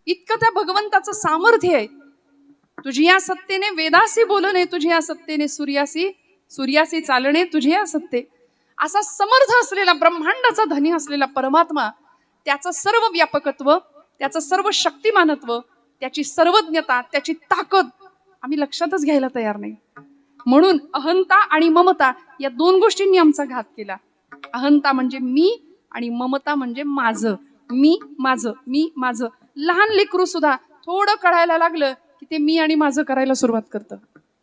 इतकं त्या भगवंताचं सामर्थ्य आहे. तुझी या सत्तेने वेदासी बोलणे, तुझी या सत्तेने सूर्यासी चालणे, तुझी या सत्ते. असा समर्थ असलेला, ब्रह्मांडाचा धनी असलेला परमात्मा, त्याचं सर्व व्यापकत्व, त्याचं सर्व शक्तिमानत्व, त्याची सर्वज्ञता, त्याची ताकद आम्ही लक्षातच घ्यायला तयार नाही. म्हणून अहंता आणि ममता या दोन गोष्टींनी आमचा घात केला. अहंता म्हणजे मी आणि ममता म्हणजे माझं, मी माझं. लहान लेकरू सुद्धा थोडं कळायला लागलं की ते मी आणि माझं करायला सुरुवात करतं.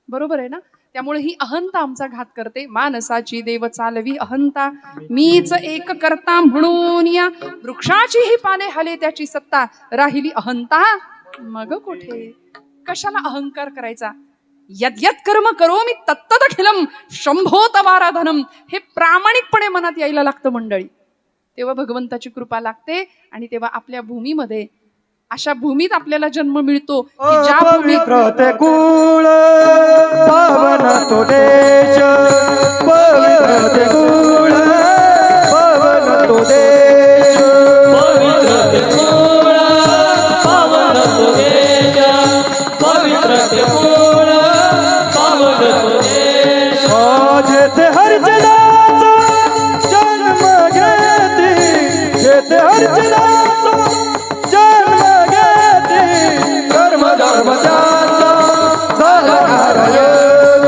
बरोबर आहे ना? त्यामुळे ही अहंता आमचा घात करते. मानसाची देव चालवी अहंता, मीच एक करता म्हणून या वृक्षाची ही पाने हले त्याची सत्ता, राहिली अहंता मग कुठे. कशाला अहंकार करायचा? यद्यत कर्म करोमि तत्तद अखिलम शंभो तवाराधनम, हे प्रामाणिकपणे मनात यायला लागतं मंडळी. तेव्हा भगवंताची कृपा लागते आणि तेव्हा आपल्या भूमीमध्ये, अशा भूमीत आपल्याला जन्म मिळतो की ज्या भूमीत कुळ पावन तो देश, पवित्र कुळ पावन तो देश, पवित्र कुळ पावन तो देश, पवित्र कुळ पावन तो देश. जेथे हरिजनाचा जन्म घेते, जेथे हरिजनाचा जन्म घेते, कर्म धर्म त्यांचा झाला नारायण,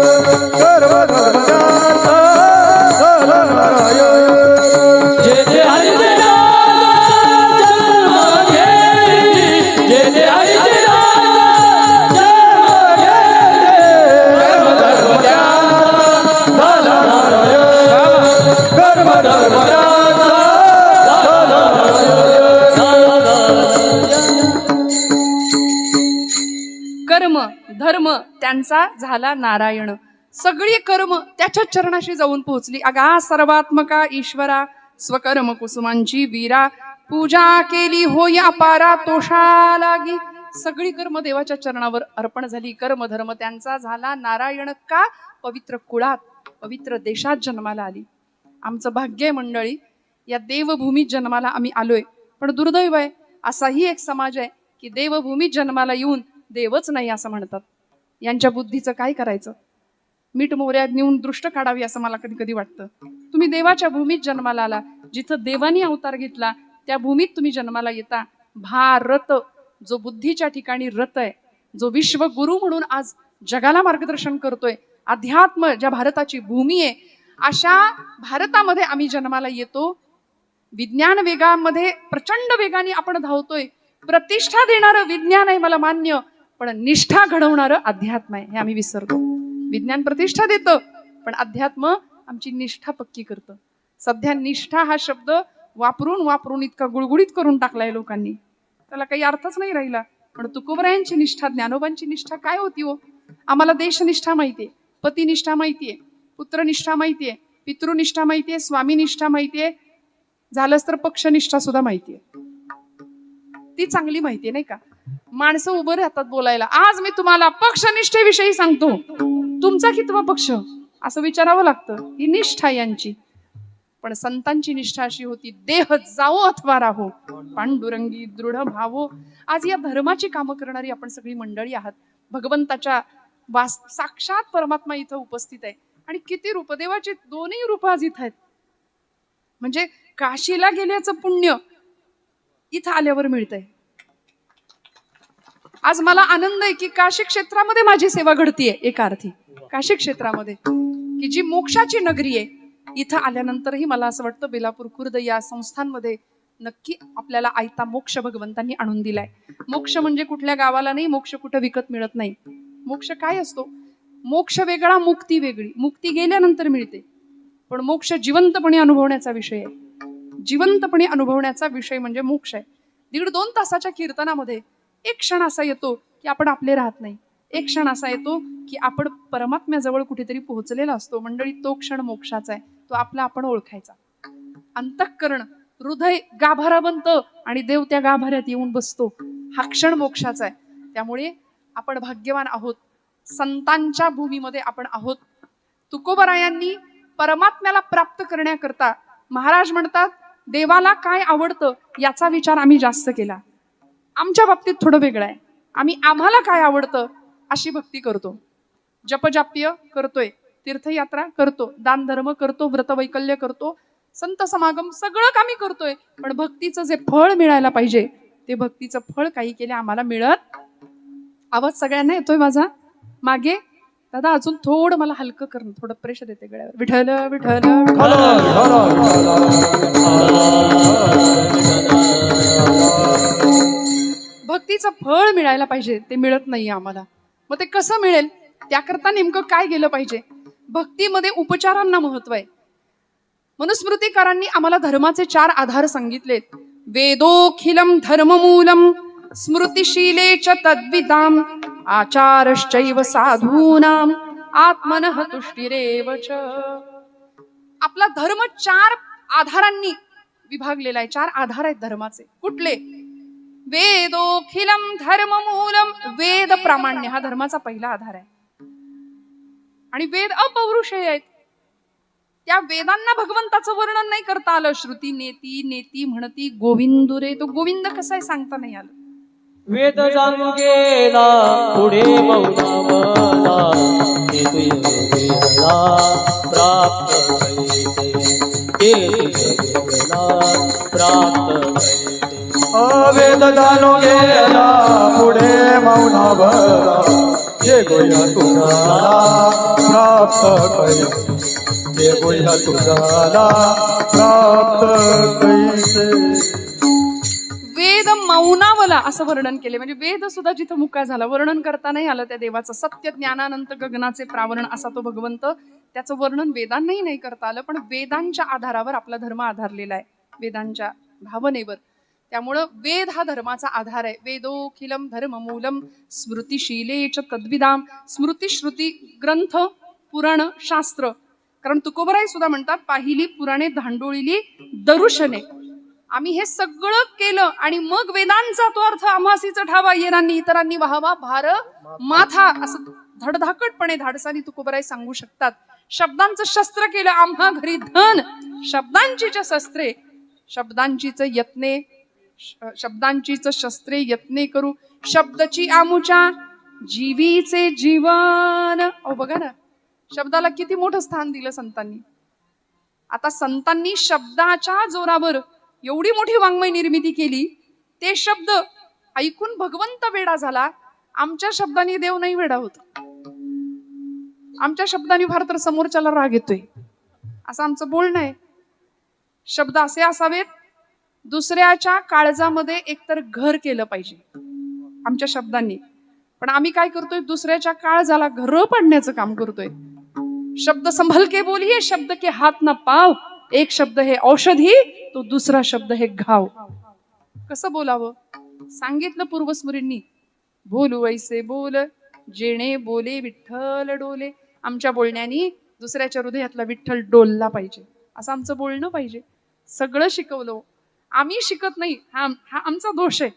कर्म धर्म त्यांचा झाला नारायण. जेथे हरिजनाचा जन्म घेते, जेथे हरिजनाचा जन्म घेते, कर्म धर्म त्यांचा झाला नारायण, कर्म धर्म त्यांचा झाला कर्म धर्म त्यांचा झाला नारायण. सगळी कर्म त्याच्या चरणाशी जाऊन पोहोचली. अगा सर्वात्मका ईश्वरा, स्वकर्म कुसुमांची वीरा, पूजा केली होय अपारा तोषा लागी. सगळी कर्म देवाच्या चरणावर अर्पण झाली. कर्म धर्म त्यांचा झाला नारायण. का? पवित्र कुळात, पवित्र देशात जन्माला आली. आमचं भाग्य आहे मंडळी, या देवभूमीत जन्माला आम्ही आलोय. पण दुर्दैव आहे, असाही एक समाज आहे की देवभूमीत जन्माला येऊन देवच नाही असं म्हणतात. यांच्या बुद्धीचं काय करायचं? मीठ मोहऱ्यात नेऊन दृष्ट काढावी असं मला कधी कधी वाटतं. तुम्ही देवाच्या भूमीत जन्माला आला, जिथं देवानी अवतार घेतला त्या भूमीत तुम्ही जन्माला येता. भारत जो बुद्धीच्या ठिकाणी रत आहे, जो विश्वगुरु म्हणून आज जगाला मार्गदर्शन करतोय, अध्यात्म ज्या भारताची भूमी आहे, अशा भारतामध्ये आम्ही जन्माला येतो. विज्ञान वेगामध्ये प्रचंड वेगाने आपण धावतोय. प्रतिष्ठा देणारं विज्ञान आहे मला मान्य, पण निष्ठा घडवणारं अध्यात्म आहे हे आम्ही विसरतो. विज्ञान प्रतिष्ठा देतं, पण अध्यात्म आमची निष्ठा पक्की करतं. सध्या निष्ठा हा शब्द वापरून वापरून इतका गुळगुळीत करून टाकलाय लोकांनी, त्याला काही अर्थच नाही राहिला. पण तुकोबरायांची निष्ठा, ज्ञानोबांची निष्ठा काय होती हो? आम्हाला देशनिष्ठा माहितीये, पतिनिष्ठा माहितीये, पुत्रनिष्ठा माहितीये, पितृनिष्ठा माहितीये, स्वामीनिष्ठा माहितीये, झालंच तर पक्षनिष्ठा सुद्धा माहितीये. ती चांगली माहितीये नाही का? माणसं उभं राहतात बोलायला, आज मी तुम्हाला पक्षनिष्ठेविषयी सांगतो, तुमचा कितवा पक्ष असं विचारावं लागतं. ही निष्ठा यांची. पण संतांची निष्ठा अशी होती, देह जाओ अथवा राहो, पांडुरंगी दृढ भावो. आज या धर्माची कामं करणारी आपण सगळी मंडळी आहात. भगवंताच्या साक्षात परमात्मा इथं उपस्थित आहे. आणि किती रूप, देवाची दोन्ही रूप आज इथं आहेत. म्हणजे काशीला गेल्याचं पुण्य इथं आल्यावर मिळतंय. आज मला आनंद आहे की काशी क्षेत्रामध्ये माझी सेवा घडतीये. एका अर्थी काशी क्षेत्रामध्ये, की जी मोक्षाची नगरी आहे, इथं आल्यानंतरही मला असं वाटतं बेलापूर खुर्द या संस्थांमध्ये नक्की आपल्याला आयता मोक्ष भगवंतांनी आणून दिलाय. मोक्ष म्हणजे कुठल्या गावाला नाही, मोक्ष कुठं विकत मिळत नाही. मोक्ष काय असतो? मोक्ष वेगळा, मुक्ती वेगळी. मुक्ती गेल्यानंतर मिळते, पण मोक्ष जिवंतपणे अनुभवण्याचा विषय आहे. जिवंतपणे अनुभवण्याचा विषय म्हणजे मोक्ष आहे. 1.5-2 तासाच्या कीर्तनामध्ये एक क्षण असा येतो की आपण आपले राहत नाही. एक क्षण असा येतो की आपण परमात्म्याजवळ कुठेतरी पोहोचलेला असतो. मंडळी, तो क्षण मोक्षाचा आहे. तो आपला आपण ओळखायचा. अंतःकरण, हृदय गाभारा बनतं आणि देव त्या गाभाऱ्यात येऊन बसतो. हा क्षण मोक्षाचा आहे. त्यामुळे आपण भाग्यवान आहोत. संतांच्या भूमीमध्ये आपण आहोत. तुकोबरायांनी परमात्म्याला प्राप्त करण्याकरता, महाराज म्हणतात, देवाला काय आवडतं याचा विचार आम्ही जास्त केला. आमच्या बाबतीत थोडं वेगळं आहे. आम्ही आम्हाला काय आवडतं अशी भक्ती करतो. जपजाप्य करतोय, तीर्थयात्रा करतो, दान धर्म करतो, व्रतवैकल्य करतो, संत समागम सगळं आम्ही करतोय. पण भक्तीचं जे फळ मिळायला पाहिजे ते भक्तीचं फळ काही केले आम्हाला मिळत. आवाज सगळ्यांना येतोय माझा मागे? दादा अजून थोडं मला हलकं करणं, थोडं प्रेशर येते गळ्यावर. विठ्ठल विठ्ठल विठ्ठल. भक्तीचं फळ मिळायला पाहिजे, ते मिळत नाहीये आम्हाला. मग ते कसं मिळेल? त्याकरता नेमकं काय केलं पाहिजे? भक्तीमध्ये उपचारांना महत्व आहे. मनुस्मृतिकारांनी आम्हाला धर्माचे 4 आधार सांगितलेत. वेदोखिलम धर्ममूलम स्मृतिशीले च तद्विदाम आचारश्चैव साधूनाम आत्मनः तुष्टिरेव च. आपला धर्म 4 आधारांनी विभागलेला आहे. 4 आधार आहेत धर्माचे. कुठले? वेदोखिलम धर्ममूलम. वेद प्रामाण्य हा धर्माचा पहिला आधार आहे. आणि वेद अपौरुषेय आहेत. त्या वेदांना भगवंताचं वर्णन नाही करता आलं. श्रुती नेती नेती म्हणती गोविंदुरे. तो गोविंद कसा आहे सांगता नाही आलं. वेद जाणू गेला पुढे मौनावला ते तुझला प्राप्त प्राप्त वेद जाणू गेला पुढे मौनावला जे गोया तुझाला प्राप्त कैसे. जे गोया तुझाला प्राप्त कैसे. वेद मौनावला असं वर्णन केले. म्हणजे वेद सुद्धा जिथं मुका झाला, वर्णन करता नाही आलं त्या देवाचं. सत्य ज्ञानानंत गगनाचे प्रावरण असा तो भगवंत, त्याचं वर्णन वेदांनाही नाही करता आलं. पण वेदांच्या आधारावर आपला धर्म आधारलेला आहे, वेदांच्या भावनेवर. त्यामुळं वेद हा धर्माचा आधार आहे. वेदोखिलम धर्ममूलम स्मृतिशीले च तद्विदाम. स्मृती श्रुती ग्रंथ पुराण शास्त्र. कारण तुकोबराय सुद्धा म्हणतात पाहिली पुराणे धांडोळीली दरुशने. आम्ही हे सगळं केलं आणि मग वेदांचा तो अर्थ आम्हासीच ठावा येरांनी इतरांनी व्हावा भार माथा असं धडधाकटपणे धाडसानी तुकोबराय सांगू शकतात. शब्दांचं शस्त्र केलं आम्हा घरी धन. शब्दांचीच शस्त्रे शब्दांचीच यत्ने शब्दांचीच शस्त्रे यत्ने करू. शब्दची आमुच्या जीवीचे जीवन. अहो बघा ना, शब्दाला किती मोठं स्थान दिलं संतांनी. आता संतांनी शब्दाच्या जोरावर एवढी मोठी वाङ्मय निर्मिती केली. ते शब्द ऐकून भगवंत वेडा झाला. आमच्या शब्दांनी देव नाही वेडा होत. आमच्या शब्दांनी फार तर समोरच्याला राग येतोय असं आमचं बोलणं आहे. शब्द असे असावेत, दुसऱ्याच्या काळजामध्ये एकतर घर केलं पाहिजे आमच्या शब्दांनी. पण आम्ही काय करतोय? दुसऱ्याच्या काळजाला घर पाडण्याचं काम करतोय. शब्द संभल के बोलिये, शब्द के हात ना पाव. एक शब्द हे औषधी, तो दुसरा शब्द हे घाव. कसं बोलावं सांगितलं पूर्वस्मृतींनी. बोलू ऐसे बोल जेणे बोले विठ्ठल डोले. आमच्या बोलण्यानी दुसऱ्याच्या हृदयातला विठ्ठल डोलला पाहिजे असं आमचं बोलणं पाहिजे. सगळं शिकवलं, आम्ही शिकत नाही, हा आमचा दोष आहे.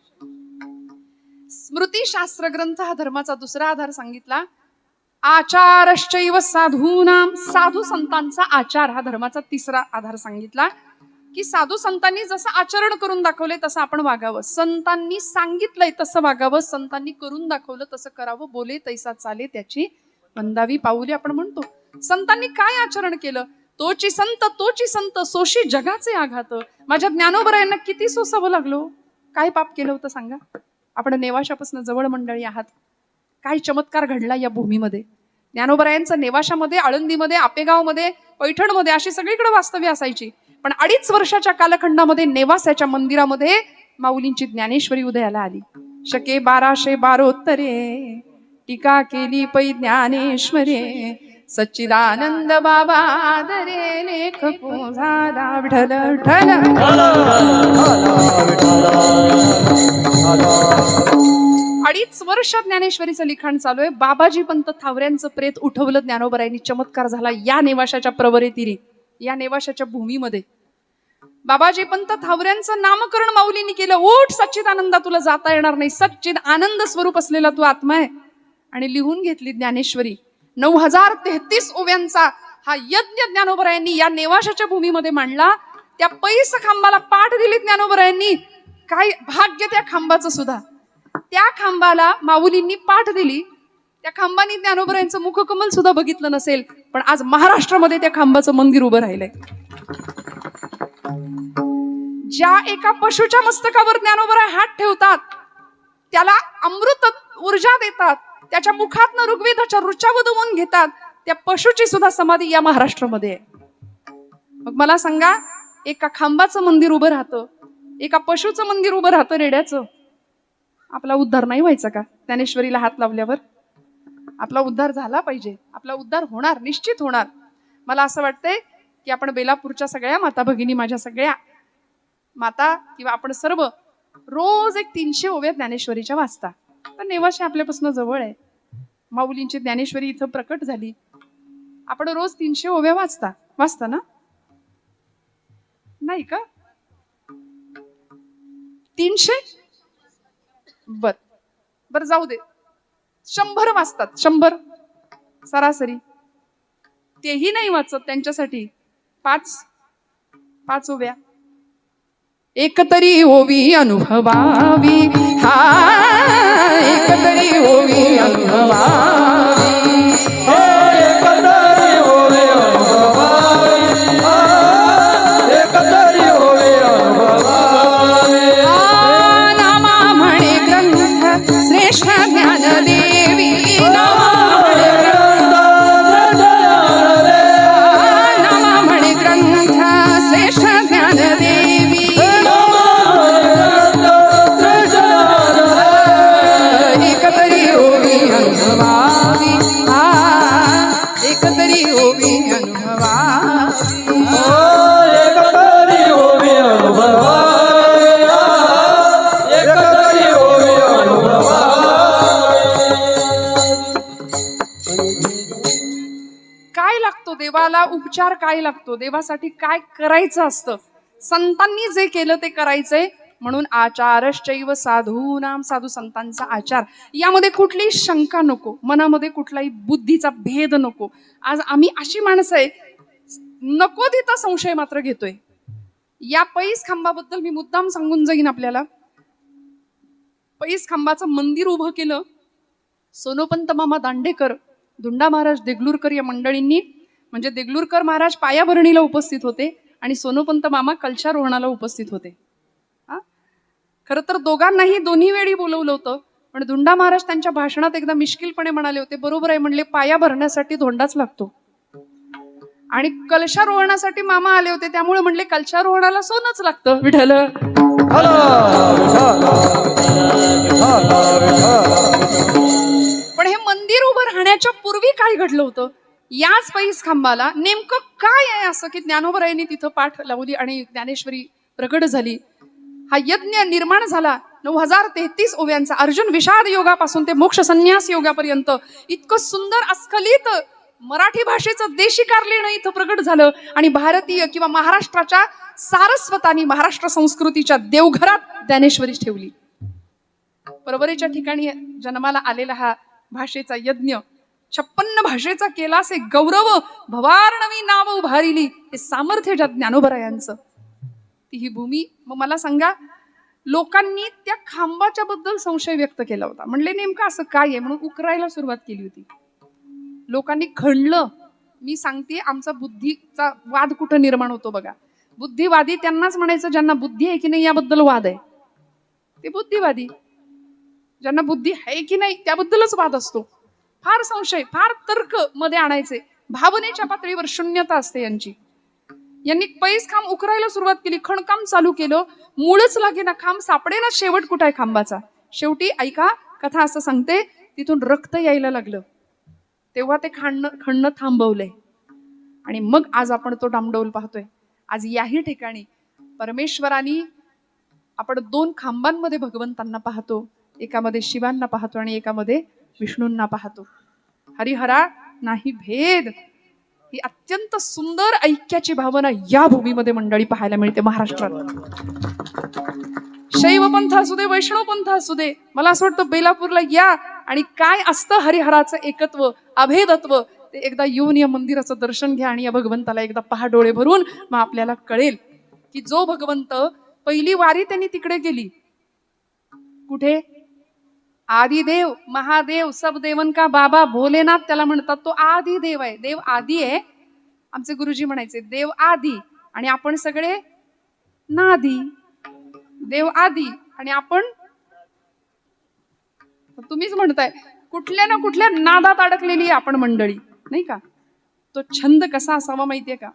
स्मृती शास्त्र ग्रंथ हा धर्माचा दुसरा आधार सांगितला. आचारश्चैव साधूनाम. साधू संतांचा आचार हा धर्माचा तिसरा आधार सांगितला. की साधू संतांनी जसं आचरण करून दाखवले तसं आपण वागावं. संतांनी सांगितलंय तसं वागावं. संतांनी करून दाखवलं तसं करावं. बोले तैसा चाले त्याची वंदावी पाऊले आपण म्हणतो. संतांनी काय आचरण केलं? तोची संत सोशी जगाचे आघात. माझ्या ज्ञानोबरायांना किती सोसावं लागलो. काय पाप केलं होतं सांगा? आपण नेवाशापासून जवळ मंडळी आहात. काय चमत्कार घडला या भूमीमध्ये. ज्ञानोबरायांचं नेवाशामध्ये, आळंदीमध्ये, आपेगावमध्ये, पैठणमध्ये अशी सगळीकडे वास्तव्य असायची. पण 2.5 वर्षाच्या कालखंडामध्ये नेवासाच्या मंदिरामध्ये माऊलींची ज्ञानेश्वरी उदयाला आली. शके 1212 टीका केली पै ज्ञानेश्वरे. सच्चिदानंद बाबा दरे लेख झाला. विठ्ठल विठ्ठल. 2.5 वर्ष ज्ञानेश्वरीचं लिखाण चालू आहे. बाबाजी पंत थावऱ्यांचं प्रेत उठवलं ज्ञानोबरायांनी. चमत्कार झाला या नेवाशाच्या प्रवरे तीरी, या नेवाशाच्या भूमीमध्ये. बाबाजी पंत थावऱ्यांचं नामकरण माऊलींनी केलं. उठ सच्चिदानंदा, तुला जाता येणार नाही. सच्चिद आनंद स्वरूप असलेला तू आत्मा आहे. आणि लिहून घेतली ज्ञानेश्वरी. 9033 ओव्यांचा हा यज्ञ ज्ञानोबरायांनी या नेवाशाच्या भूमीमध्ये मांडला. त्या पैस खांबाला पाठ दिली ज्ञानोबरायांनी. काय भाग्य त्या खांबाचं सुद्धा. त्या खांबाला माऊलींनी पाठ दिली, त्या खांबानी ज्ञानोबरायांचं मुखकमल सुद्धा बघितलं नसेल, पण आज महाराष्ट्रामध्ये त्या खांबाचं मंदिर उभं राहिलंय. ज्या एका पशुच्या मस्तकावर ज्ञानोबराय हात ठेवतात, त्याला अमृत ऊर्जा देतात, त्याच्या मुखातनं ऋग्वेदाच्या ऋचा वदवून घेतात, त्या पशुची सुद्धा समाधी या महाराष्ट्रामध्ये आहे. मग मला सांगा, एका खांबाचं मंदिर उभं राहतं, एका पशुचं मंदिर उभं राहतं रेड्याचं, आपला उद्धार नाही व्हायचा का? ज्ञानेश्वरीला हात लावल्यावर आपला उद्धार झाला पाहिजे, आपला उद्धार होणार, निश्चित होणार. मला असं वाटतंय की आपण बेलापूरच्या सगळ्या माता भगिनी, माझ्या सगळ्या माता किंवा आपण सर्व रोज एक 300 ओव्या ज्ञानेश्वरीच्या वाचता. तर नेवाशी आपल्यापासून जवळ आहे, माऊलींची ज्ञानेश्वरी इथं प्रकट झाली. आपण रोज 300 ओव्या वाचता ना? नाही का? 300? बर जाऊ दे, 100 वाचतात, 100 सरासरी. तेही नाही वाचत, त्यांच्यासाठी 5 ओव्या. एक तरी ओवी अनुभवावी, हा एक तरी ओवी अनुभवावी, एकतरी होवे अनुभवावी, एकतरी होवे अनुभवावी. नामा म्हणे ग्रंथ श्रेष्ठ ज्ञानदेवी, नामा म्हणे ग्रंथ श्रेष्ठ ज्ञानदेवी, एकतरी ओवी अनुभवावी, एकतरी ओवी अनुभवावी. एकतरी होवे अनुभवावी, एकतरी होवे अनुभवावी. काय लागतो देवाला? उपचार काय लागतो? देवासाठी काय करायचं असतं? संतांनी जे केलं ते करायचंय. म्हणून आचारश्चैव साधूनाम, साधू संतांचा आचार, यामध्ये कुठलीही शंका नको, मनामध्ये कुठलाही बुद्धीचा भेद नको. आज आम्ही अशी माणसं आहे, नको तिथं संशय मात्र घेतोय. या पैस खांबाबद्दल मी मुद्दाम सांगून जाईन आपल्याला. पैस खांबाचं मंदिर उभं केलं सोनोपंत मामा दांडेकर, धुंडा महाराज देगलूरकर या मंडळींनी. म्हणजे देगलूरकर महाराज पायाभरणीला उपस्थित होते आणि सोनोपंत मामा कलशारोहणाला उपस्थित होते. खरं तर दोघांनाही दोन्ही वेळी बोलवलं होतं, पण धुंडा महाराज त्यांच्या भाषणात एकदा मिश्किलपणे म्हणाले होते, बरोबर आहे म्हणले, पाया भरण्यासाठी धोंडाच लागतो. आणि कलशारोहणासाठी मामा आले होते, त्यामुळे म्हणले कलशारोहणाला सोनच लागतं. विठ्ठल पण हे मंदिर उभं राहण्याच्या पूर्वी काय घडलं होतं? याच पैस खांबाला नेमकं काय आहे असं की ज्ञानोबरायांनी तिथं पाठ लावली आणि ज्ञानेश्वरी प्रकट झाली. हा यज्ञ निर्माण झाला 9033 ओव्यांचा. अर्जुन विषाद योगापासून ते मोक्ष संन्यास योगापर्यंत इतकं सुंदर अस्खलित मराठी भाषेचं देशिकारलेणं इथं प्रकट झालं. आणि भारतीय किंवा महाराष्ट्राच्या सारस्वतानी महाराष्ट्र संस्कृतीच्या देवघरात ज्ञानेश्वरी ठेवली. परवरीच्या ठिकाणी जन्माला आलेला हा भाषेचा यज्ञ 56 भाषेचा केलासे गौरव, भवार्णवी नाव उभारिली, हे सामर्थ्य ज्या ज्ञानोबरायांचं, ती ही भूमी. मग मला सांगा, लोकांनी त्या खांबाच्या बद्दल संशय व्यक्त केला होता. म्हणले नेमकं असं काय आहे, म्हणून उकरायला सुरुवात केली होती. लोकांनी खणलं. मी सांगते, आमचा बुद्धीचा वाद कुठं निर्माण होतो बघा. बुद्धिवादी त्यांनाच म्हणायचं ज्यांना बुद्धी आहे की नाही याबद्दल वाद आहे, ते बुद्धिवादी. ज्यांना बुद्धी आहे की नाही त्याबद्दलच वाद असतो. फार संशय, फार तर्क मध्ये आणायचे. भावनेच्या पातळीवर शून्यता असते यांची. यांनी पैस खांब उकरायला सुरुवात केली, खणकाम चालू केलं, मूळच लागेना, खांब सापडेना. शेवट कुठं आहे खांबाचा? शेवटी ऐका, कथा असं सांगते, तिथून रक्त यायला लागलं. तेव्हा ते खणणं थांबवलंय. आणि मग आज आपण तो डामडौल पाहतोय. आज याही ठिकाणी परमेश्वरानी आपण 2 खांबांमध्ये भगवंतांना पाहतो. एकामध्ये शिवांना पाहतो आणि एकामध्ये विष्णूंना पाहतो. हरिहरा नाही भेद, ही अत्यंत सुंदर ऐक्याची भावना या भूमीमध्ये मंडळी पाहायला मिळते महाराष्ट्रात. शैव पंथ असू दे, वैष्णव पंथ असू दे, मला असं वाटतं बेलापूरला या आणि काय असतं हरिहराचं एकत्व, अभेदत्व, ते एकदा येऊन या मंदिराचं दर्शन घ्या आणि या भगवंताला एकदा पहा डोळे भरून. मग आपल्याला कळेल की जो भगवंत पहिली वारी त्यांनी तिकडे गेली. कुठे? आदिदेव महादेव सब देवन का बाबा भोलेनाथ त्याला म्हणतात. तो आदी देव आहे. देव आदी आहे. आमचे गुरुजी म्हणायचे देव आदी आणि आपण सगळे नादी. देव आदी आणि आपण, तुम्हीच म्हणताय, कुठल्या ना कुठल्या नादात अडकलेली आपण मंडळी, नाही का? तो छंद कसा असावा माहितीये का?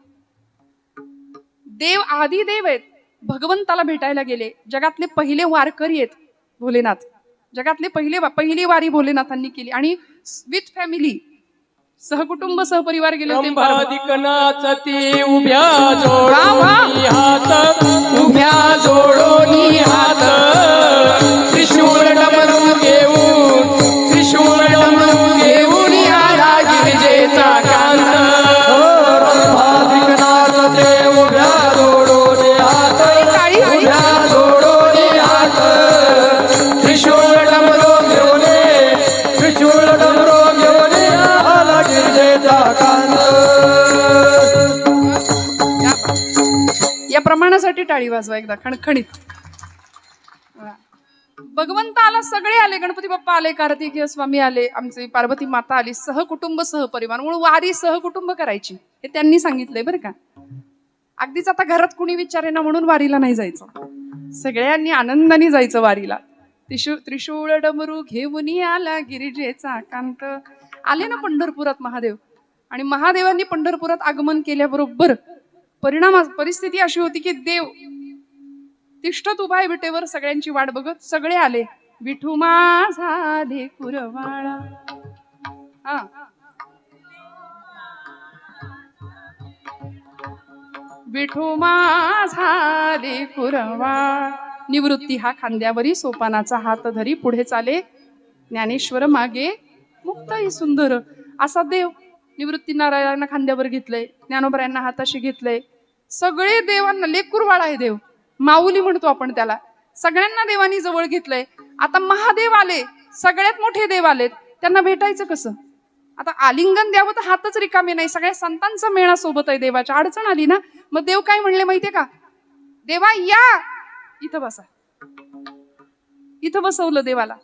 देव आदी देव आहेत. भगवंताला भेटायला गेले. जगातले पहिले वारकरी आहेत भोलेनाथ. जगातले पहिली वारी भोलेनाथांनी केली आणि विथ फॅमिली, सहकुटुंब सहपरिवार गेले होते. नाचती उभ्या वा, वा. जोडोनी हात, उभ्या जोडोनी हात, त्रिशूळ डमरू घेऊन, त्रिशूळ डमरू घेऊन आला गिरिजेचा कांत. नाचते उभ्या जोडोनी हात, उभ्या जोडोनी हात, त्रिशूळ डमरू घेऊन, त्रिशूळ डमरू घेऊन आला गिरिजेचा कांत. या प्रमाणासाठी टाळी वाजवा एकदा खणखणीत. भगवंत आला, सगळे आले. गणपती बाप्पा आले, कार्तिकेय स्वामी आले, आमची पार्वती माता आली, सहकुटुंब सहपरिवार. म्हणून वारी सहकुटुंब करायची हे त्यांनी सांगितलंय बरं का. अगदीच आता घरात कुणी विचारे ना म्हणून वारीला नाही जायचं. सगळ्यांनी आनंदाने जायचं वारीला. त्रिशूळ डमरू घेऊन आला गिरिजेचा कांत. आले ना पंढरपुरात महादेव, आणि महादेवांनी पंढरपुरात आगमन केल्याबरोबर परिस्थिती अशी होती की देव तिष्ठत उभा आहे विटेवर सगळ्यांची वाट बघत. सगळे आले. विठू माझा लेकुरवाळा. हा, विठू माझा लेकुरवाळा. निवृत्ती हा खांद्यावरी सोपानाचा हात धरी पुढे चाले. ज्ञानेश्वर मागे मुक्ताई सुंदर. असा देव निवृत्ती नारायणांना खांद्यावर घेतलंय, ज्ञानोबरायांना हाताशी घेतलंय. सगळे देवांना लेकुरवाळा आहे देव, माऊली म्हणतो आपण त्याला. सगळ्यांना देवानी जवळ घेतलंय. आता महादेव आले, सगळ्यात मोठे देव आलेत, त्यांना भेटायचं कसं? आता आलिंगन द्यावं तर हातच रिकामे नाही. सगळ्या संतांचा मेळा सोबत आहे. देवाच्या अडचण आली ना, मग देव काय म्हणले माहितीये का? देवा या इथं बसा. इथं बसवलं देवाला.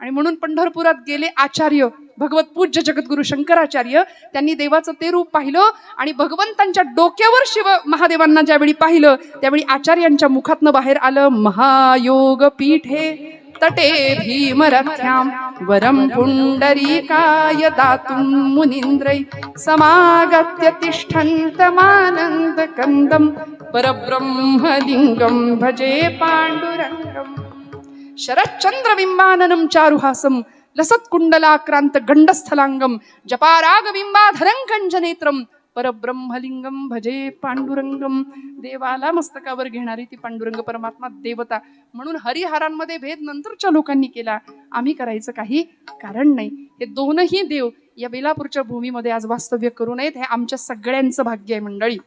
आणि म्हणून पंढरपुरात गेले आचार्य, भगवत पूज्य जगद्गुरु शंकराचार्य. त्यांनी देवाचं ते रूप पाहिलं आणि भगवंतांच्या डोक्यावर शिव महादेवांना ज्यावेळी पाहिलं त्यावेळी आचार्यांच्या मुखातनं बाहेर आलं, महायोग पीठे तटे भीमरथ्याम वरम पुंडरीकाय दातुं मुनींद्रै समागत्य तिष्ठन्तमानंद कंदम परब्रह्मलिंगम भजे पांडुरंगम. शरच्चंद्र बिंबाननं चारुहासं लसत्कुंडलाक्रांत गंडस्थलांगम जपाराग बिंबाधरं कंजनेत्रम परब्रह्मलिंगम भजे पांडुरंगम. देवाला मस्तकावर घेणारी ती पांडुरंग परमात्मा देवता. म्हणून हरिहरांमध्ये भेद नंतरच्या लोकांनी केला, आम्ही करायचं काही कारण नाही. हे दोनही देव या बेलापूरच्या भूमीमध्ये आज वास्तव्य करू नयेत, हे आमच्या सगळ्यांचं भाग्य आहे मंडळी.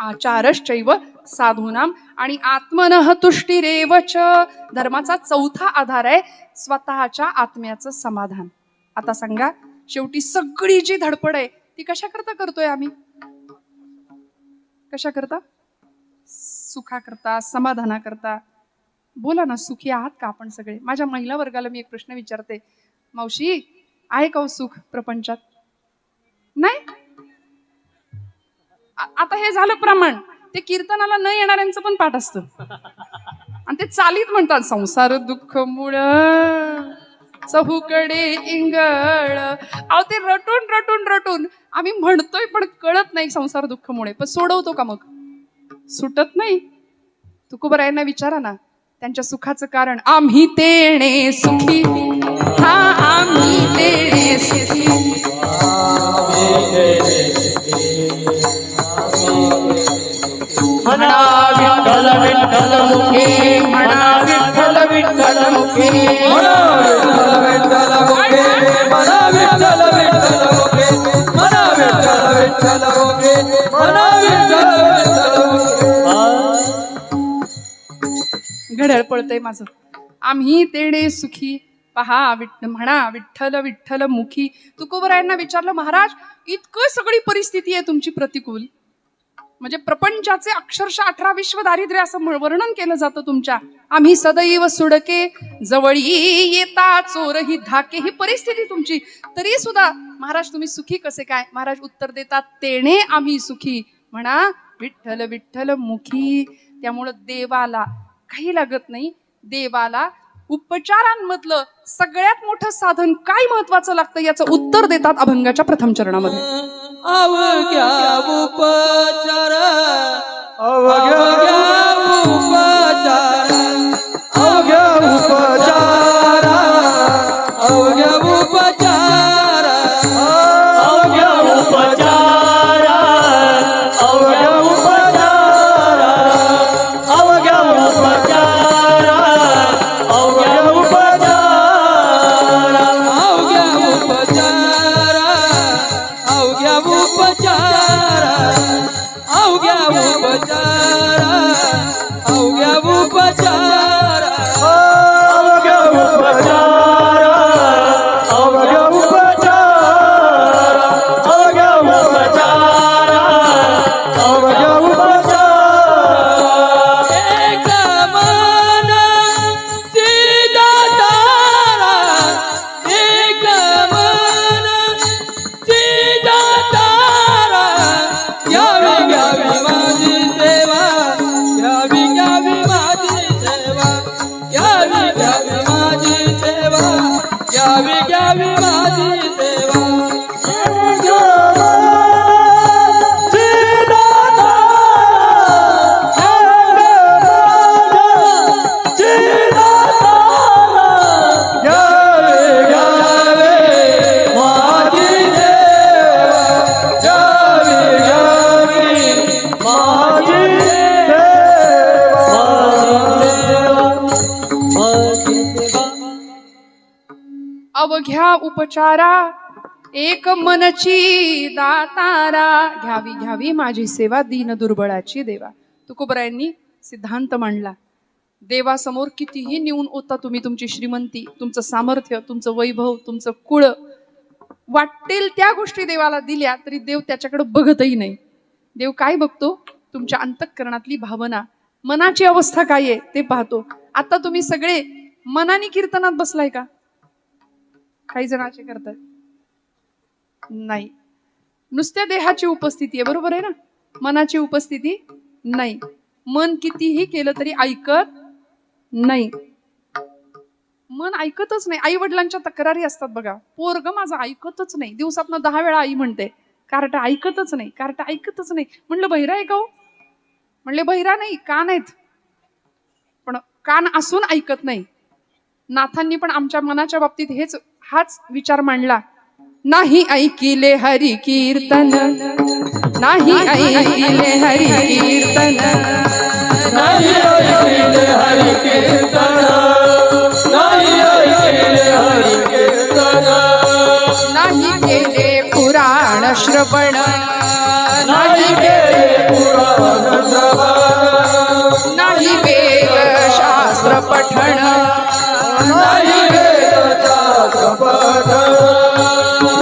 आचारश्चैव साधूनाम आणि आत्मनः तुष्टिरेवच. धर्माचा चौथा आधार आहे स्वतःच्या आत्म्याचं समाधान. आता सांगा, शेवटी सगळी जी धडपड आहे ती कशा करता करतोय आम्ही? कशा करता? सुखा करता, समाधाना करता. बोला ना, सुखी आहात का आपण सगळे? माझ्या महिला वर्गाला मी एक प्रश्न विचारते, मावशी आहे का हो सुख प्रपंचात? नाही. आता हे झालं प्रमाण. ते कीर्तनाला न येणाऱ्यांचं पण पाठ असतं आणि ते चालीत म्हणतात, संसार दुःख मूळ चहूकडे इंगळ. अहो ते रटून रटून रटून आम्ही म्हणतोय पण कळत नाही संसार दुःख मुळे. पण सोडवतो का? मग सुटत नाही. तुकोबरायांना विचारा ना, त्यांच्या सुखाचं कारण. आम्ही तेणे सुखी, हा आम्ही तेणे सुखी, म्हणा विठ्ठल विठ्ठल मुखे, म्हणा विठ्ठल विठ्ठल मुखे, म्हणा विठ्ठल मुखे, म्हणा विठ्ठल विठ्ठल मुखे, म्हणा विठ्ठल विठ्ठल मुखे, म्हणा विठ्ठल विठ्ठल मुखे. घड्याळ पळतंय माझं. आम्ही तेणे सुखी, पहा म्हणा विठ्ठल विठ्ठल मुखी. तुकोबरायांना विचारलं, महाराज इतकं सगळी परिस्थिती आहे तुमची प्रतिकूल, म्हणजे प्रपंचाचे अक्षरशः 18 विश्व दारिद्र्य असं वर्णन केलं जातं तुमच्या. आम्ही सदैव सुडके जवळी येता चोर ही धाके, ही परिस्थिती तुमची. तरी सुद्धा महाराज तुम्ही सुखी कसे काय? महाराज उत्तर देतात, तेने आम्ही सुखी म्हणा विठ्ठल विठ्ठल मुखी. त्यामुळं देवाला काही लागत नाही. देवाला उपचारांमधलं सगळ्यात मोठं साधन काय महत्वाचं लागतं याचं उत्तर देतात अभंगाच्या प्रथम चरणामध्ये. अवघ्या उपचार अवघ्या उपचार अवघ्या उपचार अवघ्या उपचार अवघ्या उपचार अवघ्या उपचार अवघ्या उपचार अवघ्या उपचार अवघ्या उपचार अवघ्या उपचार अवघ्या उपचार अवघ्या उपचार अवघ्या उपचार अवघ्या उपचार अवघ्या उपचार अवघ्या उपचार एक मन सीधा तारा एक मन सीधा तारा घ्यावी घ्यावी माझी सेवा घ्यावी घ्यावी माझी सेवा घ्यावी घ्यावी माझी सेवा घ्यावी घ्यावी माझी सेवा अवघ्या उपचारा एक मनची दातारा घ्यावी घ्यावी माझी सेवा दीन दुर्बळाची देवा. तुकोबरायांनी सिद्धांत मांडला. देवासमोर कितीही नेऊन होता तुम्ही तुमची श्रीमंती, तुमचं सामर्थ्य, तुमचं वैभव, तुमचं कुळ, वाटेल त्या गोष्टी देवाला दिल्या तरी देव त्याच्याकडे बघतही नाही. देव काय बघतो? तुमच्या अंतःकरणातली भावना, मनाची अवस्था काय आहे ते पाहतो. आता तुम्ही सगळे मनाने कीर्तनात बसलाय का? काही जणांचे करतात नाही. नुसत्या देहाची उपस्थिती आहे, बरोबर आहे ना? मनाची उपस्थिती नाही. मन कितीही केलं तरी ऐकत नाही. मन ऐकतच नाही. आई वडिलांच्या तक्रारी असतात बघा, पोरग माझं ऐकतच नाही. दिवसातनं 10 वेळा आई म्हणते कार्ट ऐकतच नाही, कार्ट ऐकतच नाही. म्हणलं बहिरा आहे का हो? म्हणले बहिरा नाही, कान आहेत, पण कान असून ऐकत नाही. नाथांनी पण आमच्या मनाच्या बाबतीत हाच विचार मांडला. नाही ऐकिले हरी कीर्तन, नाही ऐकिले हरी कीर्तन, नाही ऐकिले हरी कीर्तन नाही ऐकिले हरी कीर्तन नाही केले पुराण श्रवण, नाही केले पुराण श्रवण नाही वेद शास्त्र पठण, नाही वेदशास्त्र पठण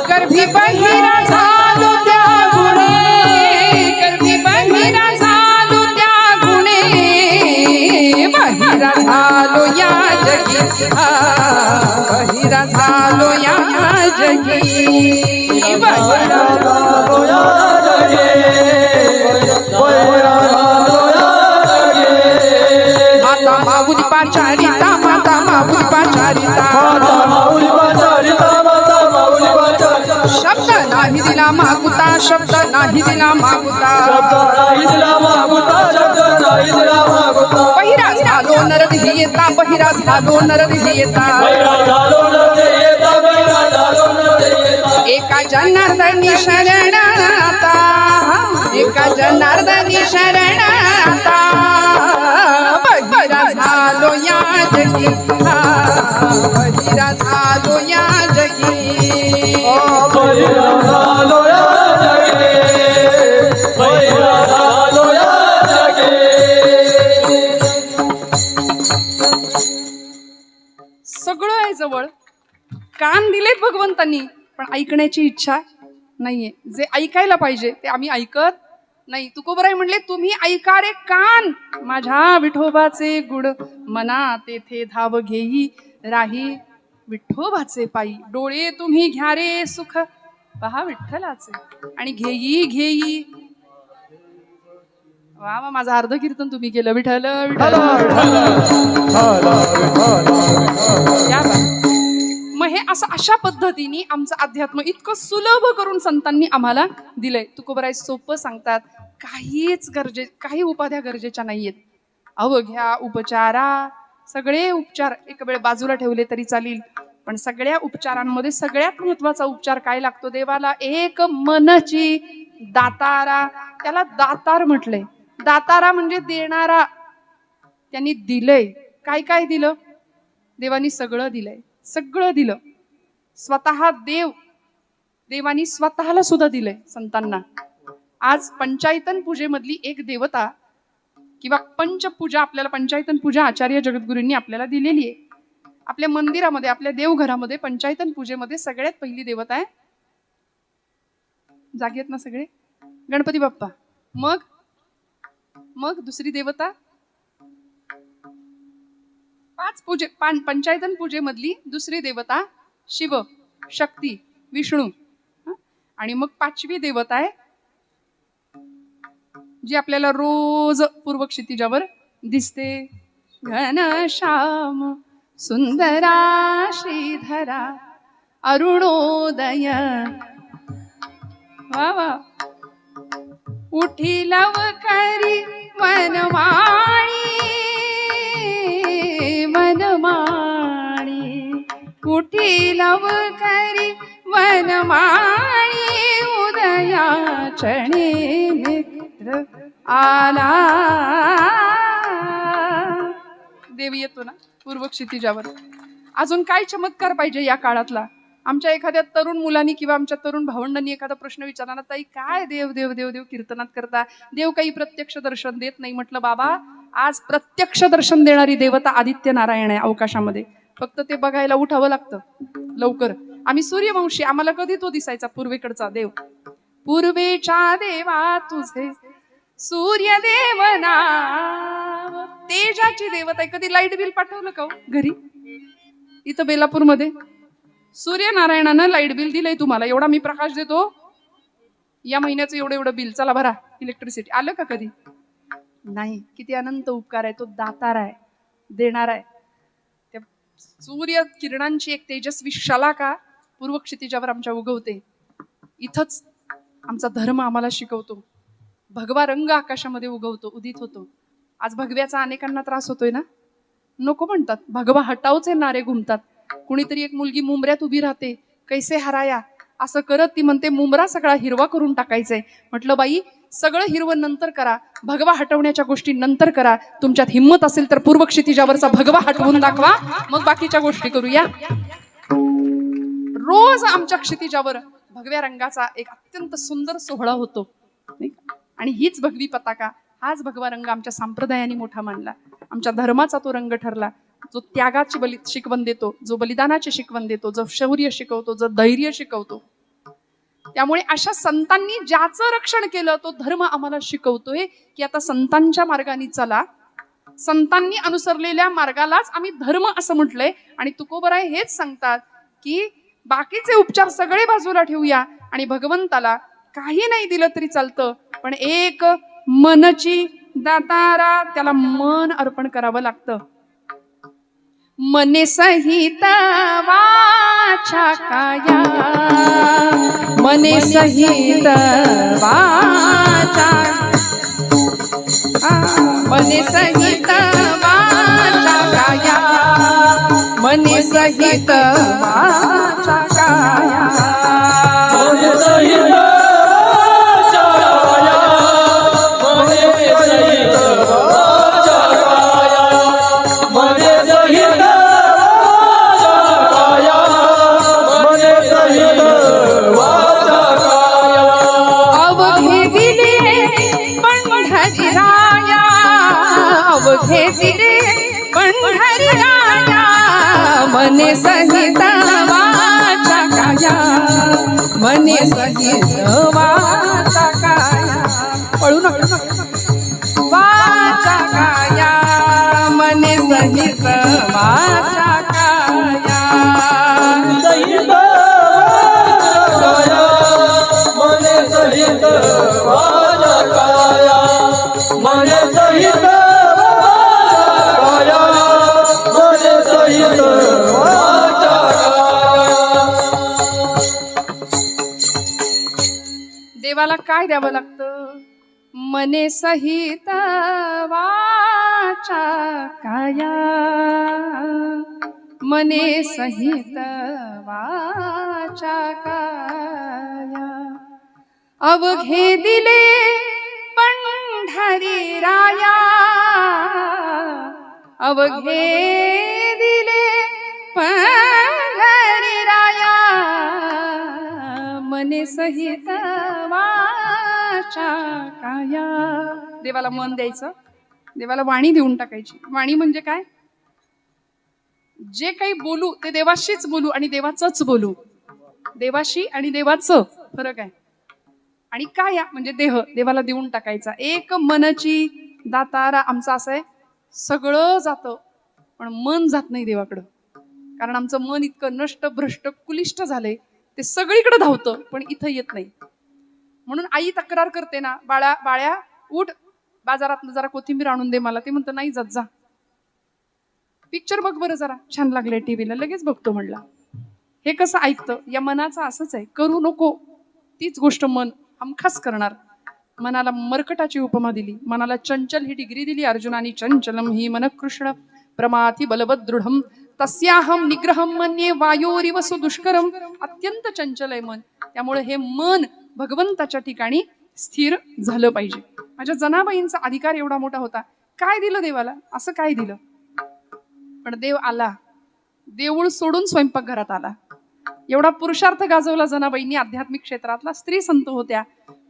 गर्भी बहिरा झालो त्या गुणे, गर्भी बहिरा झालो त्या गुणे, बहिरा झालो या जगी, बहिरा झालो या जगी, बहिरा झालो या जगे बहिरा झालो या जगे माता माऊली पाचारिता, माता माऊली पाचारिता, माता माऊली पाचारिता माता माऊली पाचारिता शब्द नाही दिला मागुता, शब्द नाही दिला मागुता, शब्द नाही दिला मागुता शब्द नाही दिला मागुता बहिरा झालो नरदेही येता, बहिरा झालो नरदेही येता, बहिरा झालो नरदे येता बहिरा झालो नरदे येता एका जनार्दनी शरण आता, एका जनार्दनी शरण आता, बहिरा झालो या जगी, बहिरा झालो या जगी, बहिरा झालो या जगे बहिरा झालो या जगे सगळं आहे जवळ. कान दिलेत भगवंतांनी, पण ऐकण्याची इच्छा नाहीये. जे ऐकायला पाहिजे ते आम्ही ऐकत नाही, तुकोबराय म्हणले तुम्ही ऐका रे कान, माझ्या विठोबाचे गुण मना तेथे धाव घेई राही विठोबाचे पायी. डोळे तुम्ही घ्या रे सुख पहा विठ्ठलाचे आणि घेई घेई. वा वा, माझं अर्ध कीर्तन तुम्ही केलं. विठ्ठल विठ्ठल. या बा. मग हे असं अशा पद्धतीने आमचं अध्यात्म इतकं सुलभ करून संतांनी आम्हाला दिलंय. तुकोबराय सोपं सांगतात, काही उपाध्या गरजेच्या नाहीयेत. अवघ्या उपचारा, सगळे उपचार एक वेळ बाजूला ठेवले तरी चालेल, पण सगळ्या उपचारांमध्ये सगळ्यात महत्वाचा उपचार काय लागतो देवाला? एक मनची दातारा. त्याला दातार म्हटलंय. दातारा म्हणजे देणारा. त्यांनी दिलंय. काय काय दिलं? देवानी सगळं दिलंय. सगळं दिलं. स्वतः देवानी स्वतःला सुद्धा दिलंय संतांना. आज पंचायतन पूजेमधली एक देवता किंवा पंचपूजा, आपल्याला पंचायतन पूजा आचार्य जगद्गुरूंनी आपल्याला दिलेली आहे. आपल्या मंदिरामध्ये, आपल्या देवघरामध्ये पंचायतन पूजेमध्ये सगळ्यात पहिली देवता आहे, जागेत ना सगळे, गणपती बाप्पा. मग दुसरी देवता, पंचायतन पूजेमधली दुसरी देवता शिव, शक्ती, विष्णू. आणि मग पाचवी देवता आहे जी आपल्याला रोज पूर्व क्षितिजावर दिसते, घनश्याम सुंदरा श्रीधरा अरुणोदय. वा वा. उठी लवकरी वनमाळी वनमाळी, उठी लवकरी वनमाळी, उदया क्षणी मित्र आला. देव येतो ना पूर्व क्षितिजावर. अजून काय चमत्कार पाहिजे या काळातला? आमच्या एखाद्या तरुण मुलांनी किंवा आमच्या तरुण भावंडांनी एखादा प्रश्न विचारला, ताई काय देव देव देव देव कीर्तनात करता, देव काही प्रत्यक्ष दर्शन देत नाही. म्हटलं बाबा, आज प्रत्यक्ष दर्शन देणारी देवता आदित्य नारायण आहे आकाशामध्ये. फक्त ते बघायला उठावं लागतं लवकर. आम्ही सूर्यवंशी, आम्हाला कधी तो दिसायचा पूर्वेकडचा देव. पूर्वेच्या देवा तुझे सूर्यदेव नाव, तेजाची देवता आहे. कधी लाईट बिल पाठवलं का घरी? इथं बेलापूरमध्ये सूर्यनारायणानं लाईट बिल दिलंय तुम्हाला. एवढा मी प्रकाश देतो, या महिन्याचं एवढं बिल, चला भरा इलेक्ट्रिसिटी. आलं का कधी? नाही. किती अनंत उपकार आहे. तो दातार आहे, देणार आहे. त्या सूर्य किरणांची एक तेजस्वी शलाका पूर्व क्षितिजावर आमच्या उगवते. इथंच आमचा धर्म आम्हाला शिकवतो. भगवा रंग आकाशामध्ये उगवतो, उदित होतो. आज भगव्याचा अनेकांना त्रास होतोय ना, नको म्हणतात. भगवा हटावचे नारे घुमतात. कुणीतरी एक मुलगी मुंबऱ्यात उभी राहते, कैसे हराया असं करत ती म्हणते मुंबरा सगळा हिरवा करून टाकायचंय. म्हटलं बाई, सगळं हिरवं नंतर करा, भगवा हटवण्याच्या गोष्टी नंतर करा. तुमच्यात हिंमत असेल तर पूर्व क्षितिजावरचा भगवा हटवून दाखवा, मग बाकीच्या गोष्टी करूया. रोज आमच्या क्षितिजावर भगव्या रंगाचा एक अत्यंत सुंदर सोहळा होतो, आणि हीच भगवी पताका, हाच भगवा रंग आमच्या संप्रदायाने मोठा मानला. आमच्या धर्माचा तो रंग ठरला, जो त्यागाची शिकवण देतो, जो बलिदानाची शिकवण देतो, जो शौर्य शिकवतो, जो धैर्य शिकवतो. त्यामुळे अशा संतांनी ज्याचं रक्षण केलं तो धर्म आम्हाला शिकवतोय की आता संतांच्या मार्गाने चला. संतांनी अनुसरलेल्या मार्गालाच आम्ही धर्म असं म्हटलंय. आणि तुकोबराय हेच सांगतात की बाकीचे उपचार सगळे बाजूला ठेवूया आणि भगवंताला काही नाही दिलं तरी चालतं, पण एक मनची दातारा, त्याला मन अर्पण करावं लागतं. मने सहित वाचा काया, मने सहित वाचा, मने सहित वाचा काया, मने सहित वाचा काया, मने सहित मने सहित वाचा काया, मने सहित वाचा काया. पळू देवाला काय द्यावं लागतं? मने सहित वाचा काया, मने सहित वाचा काया, अवघे दिले पंढरी राया, अवघे दिले पंढरी राया, मने सहित वाचा काया. देवाला मन द्यायचं, देवाला वाणी देऊन टाकायची. वाणी म्हणजे काय? जे काही बोलू ते देवाशीच बोलू आणि देवाचंच बोलू. देवाशी आणि देवाचं फरक आहे. आणि काया म्हणजे देह, देवाला देऊन टाकायचा. एक मनची दातारा आमचा असं आहे, सगळं जातं पण मन जात नाही देवाकडं. कारण आमचं मन इतकं नष्ट भ्रष्ट कुलिष्ट झालंय, ते सगळीकडे धावतं पण इथं येत नाही. म्हणून आई तक्रार करते ना, बाळा बाळ्या उठ, बाजारात जरा कोथिंबीर आणून दे मला. ते म्हणतं नाही जात, जा पिक्चर बघ बरं, जरा छान लागले टीव्हीला, लगेच बघतो म्हणला. हे कसं ऐकतं? या मनाचं असंच आहे, करू नको तीच गोष्ट मन हमखास करणार. मनाला मरकटाची उपमा दिली, मनाला चंचल ही डिग्री दिली अर्जुनानी. चंचलम ही मन कृष्ण प्रमाथी बलवद दृढम तस्याहम निग्रहम मन्ये वायोरिव सुदुष्करम. अत्यंत चंचल आहे मन, त्यामुळे हे मन भगवंताच्या ठिकाणी स्थिर झालं पाहिजे. माझ्या जनाबाईंचा अधिकार एवढा मोठा होता. काय दिलं देवाला? असं काय दिलं? पण देव आला, देऊळ सोडून स्वयंपाकघरात आला. एवढा पुरुषार्थ गाजवला जनाबाईंनी. आध्यात्मिक क्षेत्रातला स्त्री संत होत्या,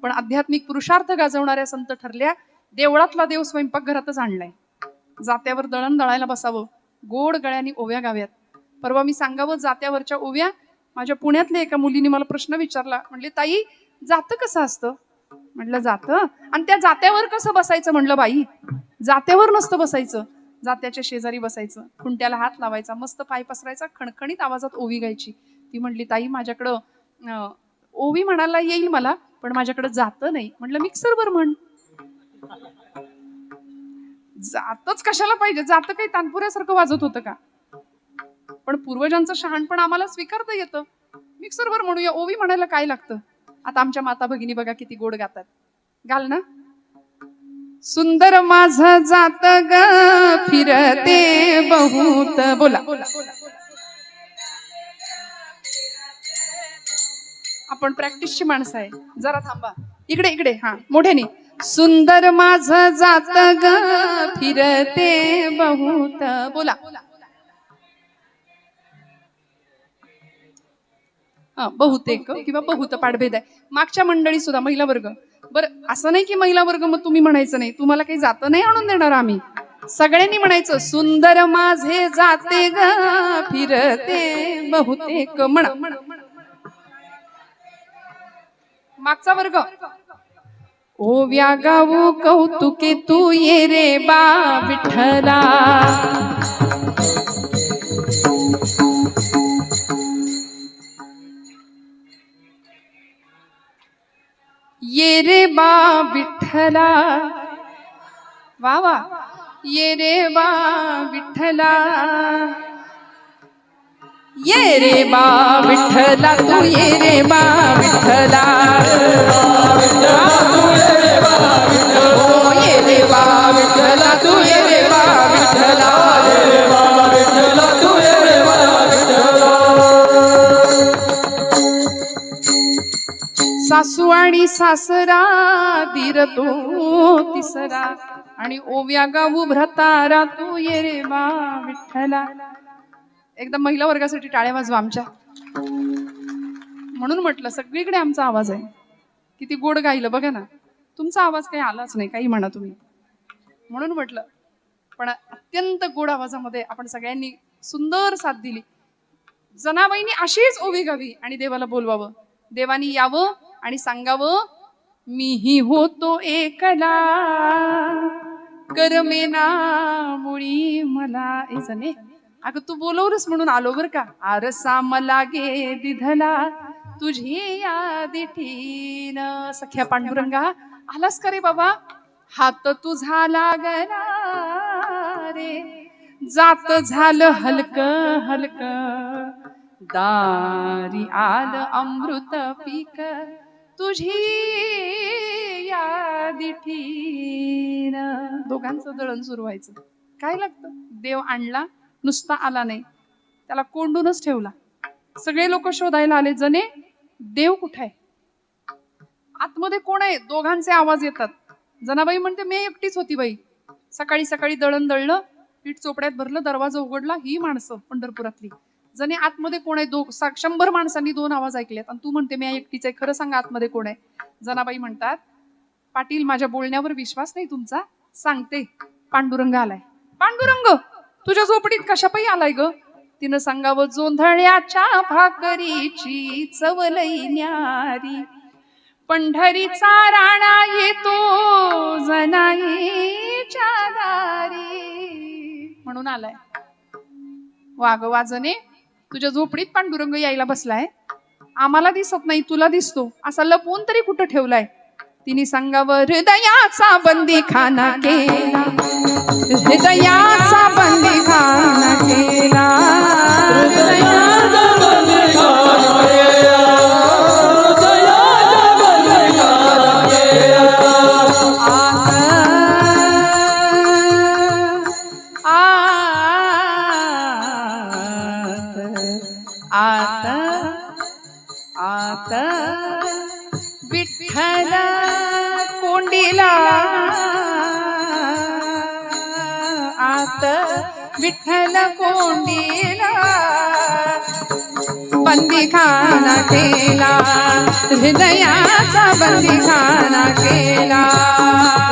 पण आध्यात्मिक पुरुषार्थ गाजवणाऱ्या संत ठरल्या. देवळातला देव स्वयंपाकघरातच आणलाय. जात्यावर दळण दळायला बसावं, गोड गळ्यानी ओव्या गाव्यात. परवा मी सांगावं जात्यावरच्या ओव्या. माझ्या पुण्यातल्या एका मुलीने मला प्रश्न विचारला, म्हणले ताई जातं कसं असतं? म्हटलं जातं, आणि त्या जात्यावर कसं बसायचं? म्हणलं बाई जात्यावर नसतं बसायचं, जात्याच्या शेजारी बसायचं, खुंट्याला हात लावायचा, मस्त पाय पसरायचा, खणखणीत आवाजात ओवी गायची. ती म्हणली ताई माझ्याकडं ओवी म्हणायला येईल मला, पण माझ्याकडे जातं नाही. म्हटलं मिक्सरवर म्हण. जातच कशाला पाहिजे? जातं काही तानपुऱ्यासारखं वाजत होतं का? पण पूर्वजांचं शहाणपण आम्हाला स्वीकारता येतं. मिक्सरवर म्हणूया, ओवी म्हणायला काय लागतं? आता आमच्या माता भगिनी बघा किती गोड गातात. घाल ना. सुंदर माझं जात ग फिरते बहुत. बोला, आपण प्रॅक्टिसची माणसं आहे, जरा थांबा. इकडे इकडे, हा मोठ्याने. सुंदर माझं जात ग फिरते बहुत. बोला. बहुतेक किंवा बहुत पाठभेद आहे. मागच्या मंडळी सुद्धा महिला वर्ग. बरं असं नाही की महिला वर्ग मग तुम्ही म्हणायचं नाही, तुम्हाला काही जातं नाही आणून देणार आम्ही. सगळ्यांनी म्हणायचं सुंदर माझे जाते ग फिरते बहुतेक. म्हणा. मागचा वर्ग. ओव्या गाऊ कौतुके तू ये रे बा विठ्ठला. ये रे बा विठ्ठला. वा वा. ये रे बा विठ्ठला, ये रे बा विठ्ठला तू ये रे बा विठ्ठला. ओ ये रे बा विठ्ठला तू ये रे बा विठ्ठला. सासू आणि सासरा दीर तो तिसरा, आणि ओव्या गाऊ भ्रतारा तू ये रे बा विठ्ठला. एकदम महिला वर्गासाठी टाळ्या वाजवा आमच्या. म्हणून म्हटलं सगळीकडे आमचा आवाज आहे. किती गोड गायलं बघा ना. तुमचा आवाज काही आलाच नाही, काही म्हणा तुम्ही. म्हणून म्हटलं, पण अत्यंत गोड आवाजामध्ये आपण सगळ्यांनी सुंदर साथ दिली. जनाबाईंनी अशीच ओवी गावी आणि देवाला बोलवावं. देवानी यावं आणि सांगावं मीही होतो एकला, करमेना मुळी मला. जने अगं तू बोलवलंस म्हणून आलो बर का. आरसा मला गे दिधला तुझी यादिठीन. सख्या पांडुरंगा आलास का रे बाबा? हात तुझा लागला रे, जात झालं हलक हलक. दारी आल अमृत पीक, तुझी यादिठीन. दोघांचं दळण सुरू व्हायचं. काय लागतं? देव आणला, नुसता आला नाही, त्याला कोंडूनच ठेवला. सगळे लोक शोधायला आले, जणे देव कुठे आहे, आतमध्ये कोण आहे? दोघांचे आवाज येतात. जनाबाई म्हणते मी एकटीच होती बाई, सकाळी सकाळी दळण दळलं, पीठ चोपड्यात भरलं, दरवाजा उघडला, ही माणसं पंढरपुरातली. जणे आतमध्ये कोण आहे? 100 माणसांनी 2 आवाज ऐकलेत आणि तू म्हणते मी एकटीच आहे, खरं सांगा आतमध्ये कोण आहे? जनाबाई म्हणतात, पाटील माझ्या बोलण्यावर विश्वास नाही तुमचा, सांगते, पांडुरंग आलाय. पांडुरंग तुझ्या झोपडीत कशापायी आलाय ग? तिनं सांगावं, जोंधळ्याच्या भाकरीची चवलई न्यारी, पंढरीचा राणा येतो जनाईच्या दारी, म्हणून आलाय. वाग वाजने, तुझ्या झोपडीत पांडुरंग यायला बसलाय, आम्हाला दिसत नाही, तुला दिसतो, असा लपवून तरी कुठं ठेवलाय? तिने सांगावं, हृदयाचा बंदीखाना केला, हृदयाचा बंदीखाना केला, हृदयाचा बंदीखाना केला, हृदयाचा बंदीखाना केला. आत आत विठ्ठल कोंडीला, आत विठ्ठल कोंडीला, बंदीखाना केला, हृदयाचा बंदीखाना केला,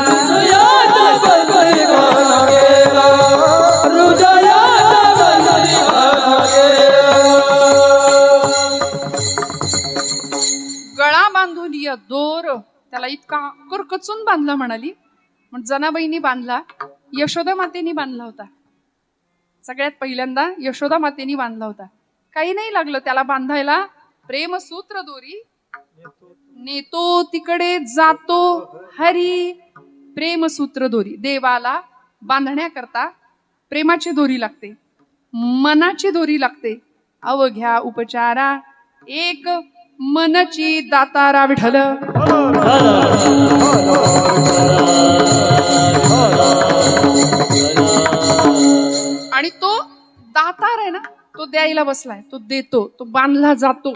हृदयाचा बंदीखाना केला, हृदयाचा बंदीखाना केला. गळा बांधून या दोर, त्याला इतका करकचून बांधला म्हणाली. मग जनाबाईंनी बांधला, यशोदा मातेनी बांधला होता. सगळ्यात पहिल्यांदा यशोदा मातेनी बांधला होता. काही नाही लागलं त्याला बांधायला. प्रेमसूत्र दोरी नेतो तिकडे जातो हरी. प्रेमसूत्र दोरी, देवाला बांधण्याकरता प्रेमाची दोरी लागते, मनाची दोरी लागते. अवघ्या उपचारा एक मनची दातारा विठ्ठल. आणि तो दातार आहे ना, तो द्यायला बसलाय, तो देतो, तो बांधला जातो.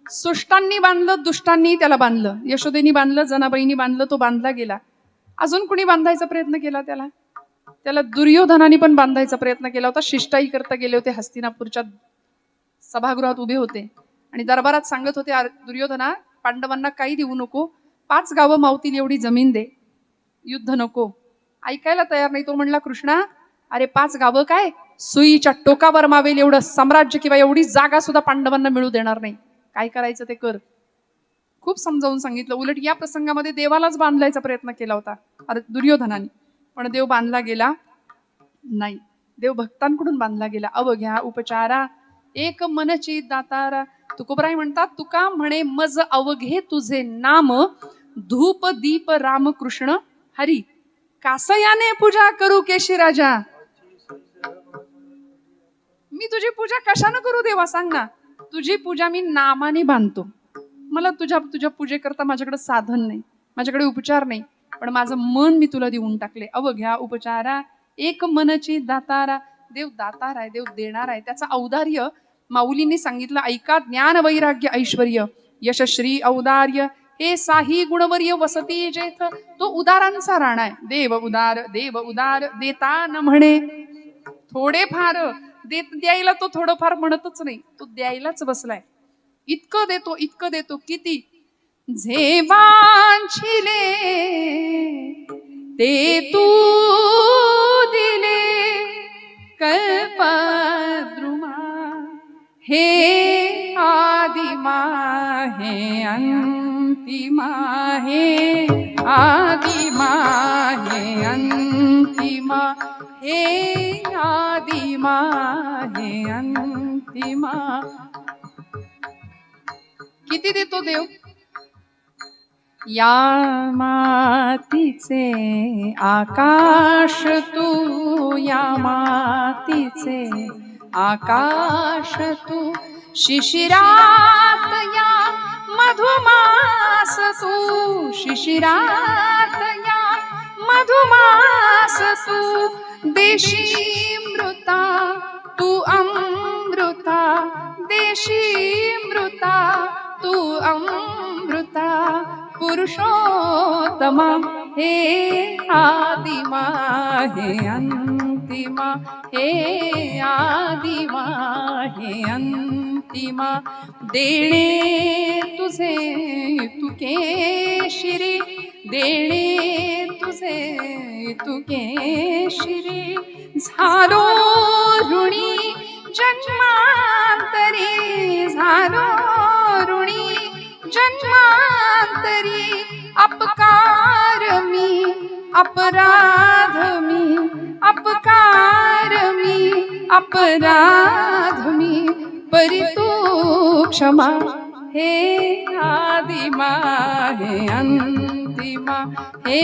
सुष्टांनी बांधलं, दुष्टांनी त्याला बांधलं. यशोदेनी बांधलं, जनाबाईंनी बांधलं, तो बांधला गेला. अजून कुणी बांधायचा प्रयत्न केला त्याला? त्याला दुर्योधनाने पण बांधायचा प्रयत्न केला होता. शिष्टाई करता गेले होते, हस्तिनापूरच्या सभागृहात उभे होते आणि दरबारात सांगत होते, दुर्योधना पांडवांना काही देऊ नको, 5 गावं मावतील एवढी जमीन दे, युद्ध नको. ऐकायला तयार नाही. तो म्हणला, कृष्णा अरे 5 गावं काय, सुईच्या टोकावर मावेल एवढं साम्राज्य किंवा एवढी जागा सुद्धा पांडवांना मिळू देणार नाही, काय करायचं ते कर. खूप समजावून सांगितलं. उलट या प्रसंगामध्ये देवालाच बांधण्याचा प्रयत्न केला होता दुर्योधनाने, पण देव बांधला गेला नाही. देव भक्तांकडून बांधला गेला. अवघ्या उपचारा एक मनची दातारा. तुकोबराय म्हणतात, तुका म्हणे मज अवघे तुझे नाम, धूप दीप रामकृष्ण हरी. कासयाने पूजा करू केशी राजा. मी तुझी पूजा कशानं करू देवा, सांग ना. तुझी पूजा मी नामाने बांधतो. मला तुझ्या पूजेकरता माझ्याकडे साधन नाही, माझ्याकडे उपचार नाही, पण माझं मन मी तुला देऊन टाकले. अवघ्या उपचारा एक मनची दातारा. देव दातार आहे, देव देणार आहे. त्याचं औदार्य माऊलींनी सांगितलं, ऐका. ज्ञान वैराग्य ऐश्वर्य यशश्री औदार्य हे साही गुणवर्य वसती जेथ. तो उदारांचा राणा आहे. देव उदार देता न म्हणे. थोडेफार द्यायला तो थोडंफार म्हणतच नाही, तो द्यायलाच बसलाय. इतकं देतो किती. झेवांचिले ते तू दिले कल्पद्रुमा. हे आदिमा हे अंतिमा, हे आदिमा हे अंतिमा, हे आदिमा हे अंतिमा. किती देतो देव. या मातीचे आकाश तू, या मातीचे आकाश तू, शिशिरात या मधुमास तू, शिशिरात या मधुमास तू, देशी मृता तू अमृता, देशी मृता तू अमृता, पुरुषोत्तमा हे आदिमा हे अंतिमा, हे आदिमा हे अंतिमा, देणे तुझे तू केशिरी, देणे तुझे तू केशिरी, झालो ऋणी जन्मांतरी, झालो ऋणी जन्मांतरी, अपकार मी अपराध मी, अपकार मी अपराध मी, परी तू क्षमा हे आदिमा हे अंतिमा, हे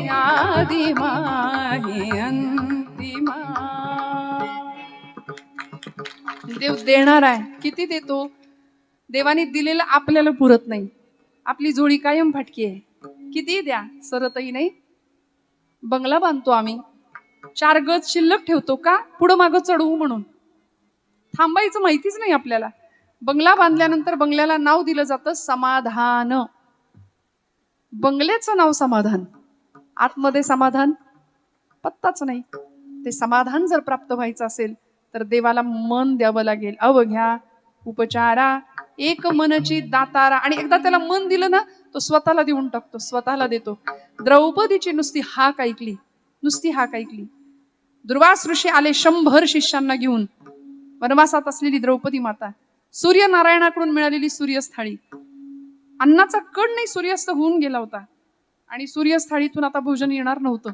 आदिमा हे अंतिमा. देव देणार आहे, किती देतो? देवाने दिलेलं आपल्याला पुरत नाही. आपली जोडी कायम फाटकी आहे. किती द्या सरतही नाही. बंगला बांधतो आम्ही, 4 गज शिल्लक ठेवतो का? पुढं मागं चढवू म्हणून. थांबायचं माहितीच नाही आपल्याला. बंगला बांधल्यानंतर बंगल्याला नाव दिलं जातं समाधान. बंगल्याचं नाव समाधान, आतमध्ये समाधान पत्ताच नाही. ते समाधान जर प्राप्त व्हायचं असेल तर देवाला मन द्यावं लागेल. अवघ्या उपचारा एक मनची दातारा. आणि एकदा त्याला मन दिलं ना, तो स्वतःला देऊन टाकतो, स्वतःला देतो. द्रौपदीची नुसती हाक ऐकली, नुसती हाक ऐकली. दुर्वास ऋषी आले 100 शिष्यांना घेऊन. वनवासात असलेली द्रौपदी माता, सूर्यनारायणाकडून मिळालेली सूर्यस्थाळी, अन्नाचा कण नाही, सूर्यास्त होऊन गेला होता. आणि सूर्यस्थाळीतून आता भोजन येणार नव्हतं.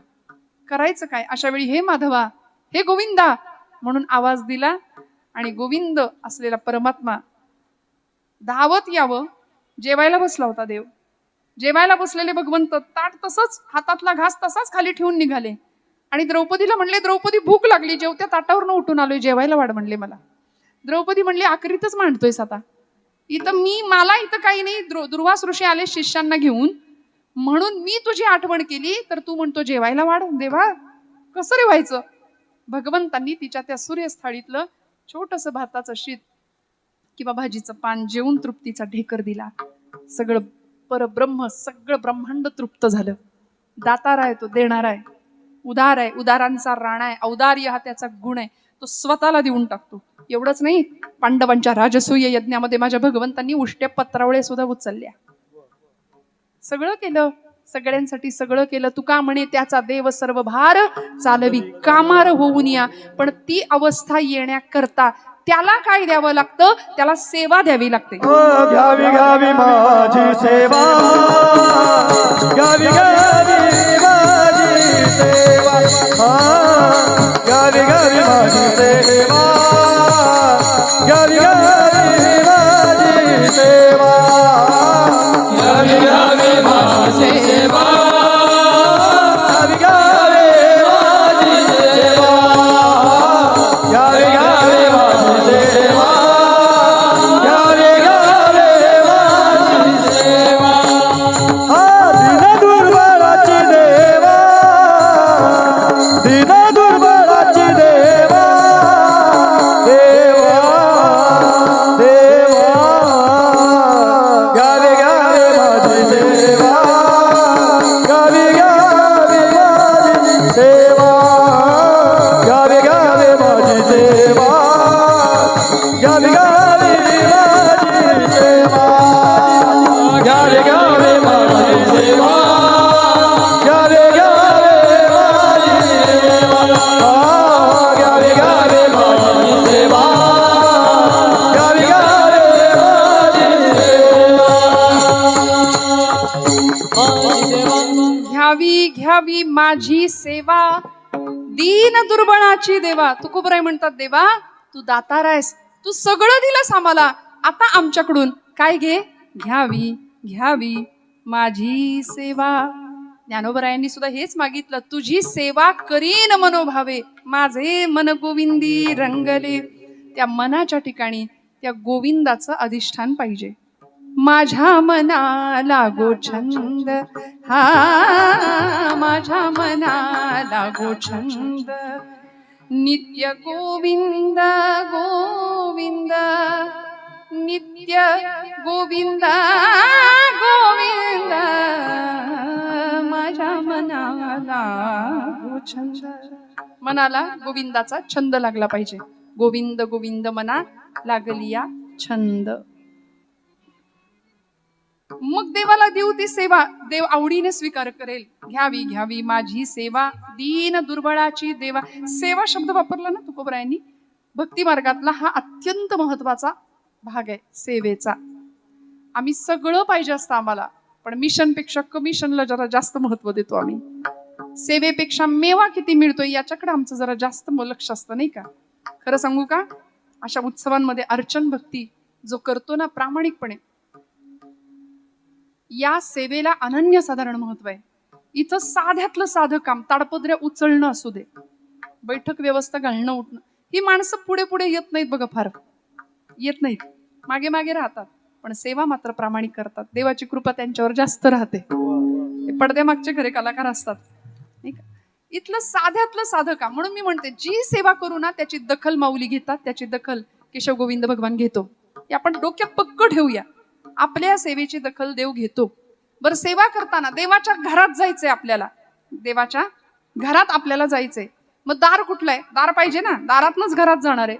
करायचं काय? अशा वेळी हे माधवा, हे गोविंदा म्हणून आवाज दिला. आणि गोविंद असलेला परमात्मा धावत यावं. जेवायला बसला होता देव. जेवायला बसलेले भगवंत ताट तसंच, हातातला घास तसाच खाली ठेवून निघाले. आणि द्रौपदीला म्हणले, द्रौपदी भूक लागली, जेवत्या ताटावरनं उठून आलोय, जेवायला वाढ म्हणले मला. द्रौपदी म्हणली, आखरीतच मांडतोयस आता. इथं मला इथं काही नाही. दुर्वास ऋषी आले शिष्यांना घेऊन, म्हणून मी तुझी आठवण केली, तर तू म्हणतो जेवायला वाढ. देवा कसं रे व्हायचं? भगवंतांनी तिच्या त्या सूर्यस्थाळीतलं छोटंसं भाताचं शीत किंवा भाजीचं पान जेवून तृप्तीचा ढेकर दिला. सगळं परब्रह्म, सगळं ब्रह्मांड तृप्त झालं. दातार आहे तो, देणार आहे, उदार आहे, उदारांचा राणा आहे. औदार्य हा त्याचा गुण आहे. तो स्वतःला देऊन टाकतो. एवढंच नाही, पांडवांच्या राजसूय यज्ञामध्ये माझ्या भगवंतांनी उष्ट्या पत्रावळे सुद्धा उचलल्या. सगळं केलं, सगळ्यांसाठी सगळं केलं. तुका म्हणे त्याचा देव सर्व भार चालवी, कामार होऊन या. पण ती अवस्था येण्याकरता त्याला काय द्यावं लागतं? त्याला सेवा द्यावी लागते. घ्यावी घ्यावी माझी सेवा, घ्यावी घ्यावी माझी सेवा, घ्यावी घ्यावी माझी सेवा, घ्यावी घ्यावी माझी सेवा, घ्यावी घ्यावी माझी सेवा, घ्यावी घ्यावी माझी सेवा, घ्यावी घ्यावी माझी सेवा, घ्यावी घ्यावी माझी सेवा. दीन दुर्बळाची देवा, दीन दुर्बळाची देवा, देवा देवा, घ्यावी घ्यावी माझी सेवा, घ्यावी घ्यावी माझी सेवा, घ्यावी घ्यावी माझी सेवा, घ्यावी घ्यावी माझी सेवा, घ्यावी घ्यावी माझी सेवा, घ्यावी घ्यावी माझी सेवा, घ्यावी घ्यावी माझी सेवा, घ्यावी घ्यावी माझी सेवा. घ्यावी घ्यावी माझी सेवा, दीन दुर्बळाची देवा. तुकोबराय म्हणतात, देवा तू दातार आहेस, तू सगळं दिलंस आम्हाला, आता आमच्याकडून काय घे? घ्यावी घ्यावी माझी सेवा. ज्ञानोबरायांनी सुद्धा हेच मागितलं, तुझी सेवा करीन मनोभावे, माझे मन गोविंदी रंगले. त्या मनाच्या ठिकाणी त्या गोविंदाचं अधिष्ठान पाहिजे. माझ्या मनाला गो छंद, हा माझ्या मनाला गो छंद, नित्य गोविंद गोविंद, नित्य गोविंद गोविंद, माझ्या मनाला गो छंद. मनाला गोविंदाचा छंद लागला पाहिजे. गोविंद गोविंद मना लागलिया छंद. मग देवाला देऊ ती सेवा. देव आवडीने स्वीकार करेल. घ्यावी घ्यावी माझी सेवा, दीन दुर्बळाची देवा. सेवा शब्द वापरला ना तुकोबरायांनी. भक्ती मार्गातला हा अत्यंत महत्वाचा भाग आहे सेवेचा. आम्ही सगळं पाहिजे असतं आम्हाला, पण मिशनपेक्षा कमिशनला जरा जास्त महत्व देतो आम्ही. सेवेपेक्षा मेवा किती मिळतोय याच्याकडे आमचं जरा जास्त लक्ष असतं, नाही का? खरं सांगू का, अशा उत्सवांमध्ये अर्चन भक्ती जो करतो ना प्रामाणिकपणे, या सेवेला अनन्यसाधारण महत्व आहे. इथं साध्यातलं साधं काम, ताडपत्र्या उचलणं असू दे, बैठक व्यवस्था घालणं उठणं, ही माणसं पुढे पुढे येत नाहीत बघा, फार येत नाहीत, मागे मागे राहतात, पण सेवा मात्र प्रामाणिक करतात. देवाची कृपा त्यांच्यावर जास्त राहते. पडद्यामागचे खरे कलाकार असतात, नाही का? इथलं साध्यातलं साधं काम. म्हणून मी म्हणते, जी सेवा करू ना त्याची दखल माऊली घेतात, त्याची दखल केशव गोविंद भगवान घेतो. हे आपण डोक्यात पक्क ठेवूया. आपल्या सेवेची दखल देव घेतो. बरं, सेवा करताना देवाच्या घरात जायचंय आपल्याला. देवाच्या घरात आपल्याला जायचंय. मग दार कुठलं आहे? दार पाहिजे ना, दारातनच घरात जाणार आहे.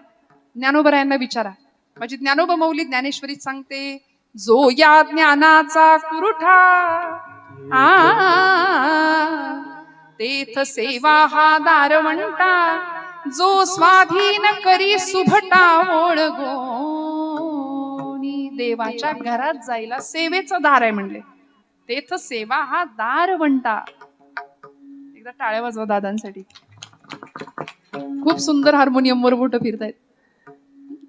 ज्ञानोबरायांना विचारा. माझी ज्ञानोबा माऊली ज्ञानेश्वरीत सांगते, जो या ज्ञानाचा कुरुठा, तेथ सेवा हा दारवंटा, जो स्वाधीन करी सुभटा ओळगोनी. देवाच्या घरात जायला सेवेचं दार आहे म्हणले. तेथ सेवा हा दारवंटा. एकदा टाळ्या वाजवा दादांसाठी. खूप सुंदर हार्मोनियम वर बोट फिरतायत.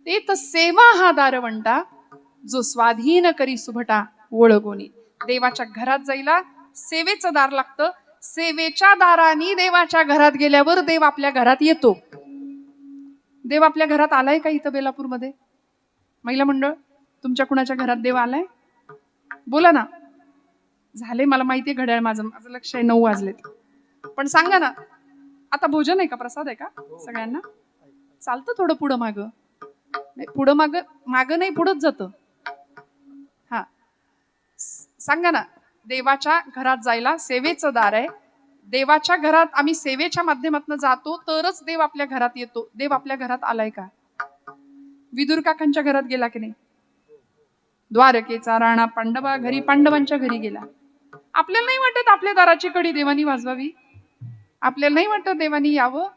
तेथ सेवा हा दारवंटा, जो स्वाधीन करी सुभटा ओळगोनी. देवाच्या घरात जायला सेवेचं दार लागतं. सेवेच्या दाराने देवाच्या घरात गेल्यावर देव आपल्या घरात येतो. देव आपल्या घरात आलाय का इथं बेलापूरमध्ये? महिला मंडळ, तुमच्या कुणाच्या घरात देव आलाय? बोला ना. झाले, मला माहितीये घड्याळ माझं लक्ष आहे, 9 वाजलेत. पण सांगा ना, आता भोजन आहे का, प्रसाद आहे का सगळ्यांना? चालतं थोडं पुढं माग, पुढं माग, माग नाही पुढंच जातं. हा, सांगा ना. देवाच्या घरात जायला सेवेचं दार आहे. देवाच्या घरात आम्ही सेवेच्या माध्यमातून जातो तरच देव आपल्या घरात येतो. देव आपल्या घरात आलाय का? विदुर काकांच्या घरात गेला की नाही? द्वारकेचा राणा पांडवा घरी पांडवांच्या घरी गेला. आपल्याला नाही वाटत आपल्या दाराची कडी देवानी वाजवावी? आपल्याला नाही वाटत देवानी यावं?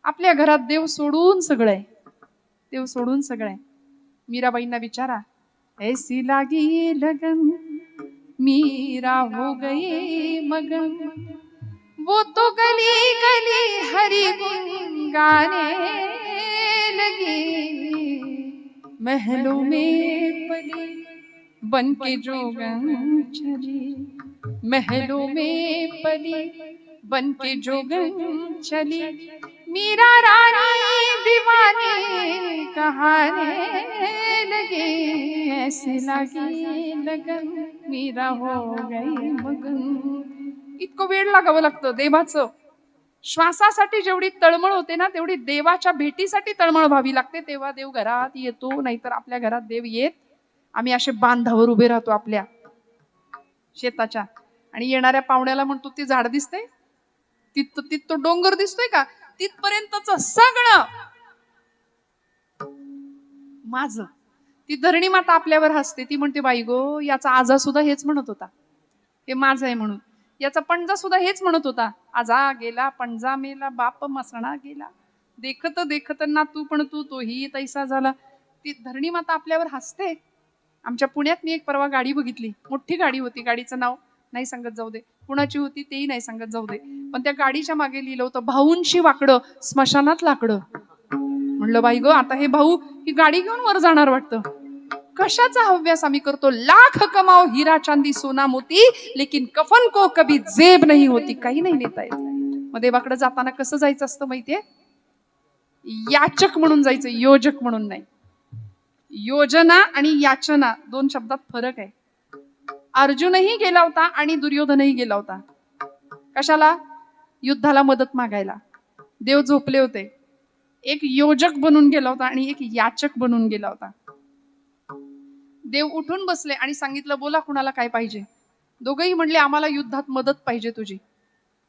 आपल्या घरात देव सोडून सगळं आहे. देव सोडून सगळं आहे. मीराबाईंना विचारा, ऐसी लागी लगन मीरा हो गई मगन, वो तो गली गली हरि गुन गाने लगी, महलों में पली बन के जोगन चली, महलों में पली बन के जोगन चली, मीरा रानी दीवानी कहाने लगी, ऐसे लगी लगन मीरा हो गई मगन. इतकं वेळ लागावं लागतं देवाचं. श्वासासाठी जेवढी तळमळ होते ना, तेवढी देवाच्या भेटीसाठी तळमळ व्हावी लागते. तेव्हा देव घरात येतो. नाहीतर आपल्या घरात देव येत. आम्ही असे बांधावर उभे राहतो आपल्या शेताच्या, आणि येणाऱ्या पाहुण्याला म्हणतो, ते झाड दिसतंय, तो डोंगर दिसतोय का, तिथपर्यंतच सगळं माझं. ती धरणी माता आपल्यावर हसते. ती म्हणते, बाई गो, याचा आजा सुद्धा हेच म्हणत होता, हे माझं आहे म्हणून. याचा पणजा सुद्धा हेच म्हणत होता, आजा गेला पणजा मेला, बाप मसणा गेला, देखत देखत ना तू पण तू तोही तैसा झाला. ती धरणी माता आपल्यावर हसते. आमच्या पुण्यात मी एक परवा गाडी बघितली. मोठी गाडी होती. गाडीचं नाव नाही सांगत जाऊ दे, कुणाची होती तेही नाही सांगत जाऊ दे. पण त्या गाडीच्या मागे लिहिलं होतं, भाऊंशी वाकडं स्मशानात लाकडं. म्हणलं, बाई ग, आता हे भाऊ ही गाडी घेऊन वर जाणार वाटतं. कशाचा हव्यास आम्ही करतो? लाख कमाओ हीरा चांदी सोना मोती, लेकिन कफन को कभी जेब नहीं होती. काही नाही नेता येत. मग देवाकडे जाताना कसं जायचं असतं माहितीये? याचक म्हणून जायचं, योजक म्हणून नाही. योजना आणि याचना दोन शब्दात फरक आहे. अर्जुनही गेला होता आणि दुर्योधनही गेला होता. कशाला? युद्धाला मदत मागायला. देव झोपले होते. एक योजक बनून गेला होता आणि एक याचक बनून गेला होता. देव उठून बसले आणि सांगितलं, बोला कुणाला काय पाहिजे. दोघंही म्हणले, आम्हाला युद्धात मदत पाहिजे तुझी.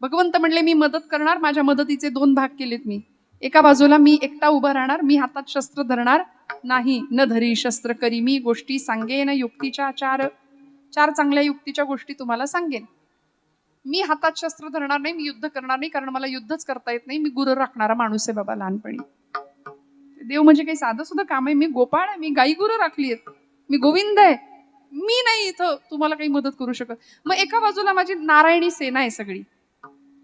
भगवंत म्हणले, मी मदत करणार. माझ्या मदतीचे दोन भाग केलेत मी. एका बाजूला मी एकटा उभा राहणार, मी हातात शस्त्र धरणार नाही. न धरी शस्त्र करी मी गोष्टी सांगेन युक्तीच्या चार चांगल्या युक्तीच्या गोष्टी तुम्हाला सांगेन. मी हातात शस्त्र धरणार नाही, मी युद्ध करणार नाही, कारण मला युद्धच करता येत नाही. मी गुरु राखणारा माणूस आहे बाबा लहानपणी. देव म्हणजे काही साधं सुद्धा काम आहे? मी गोपाळ आहे, मी गाई गुरु राखली आहेत, मी गोविंद आहे, मी नाही इथं तुम्हाला काही मदत करू शकत. मग एका बाजूला माझी नारायणी सेना आहे सगळी.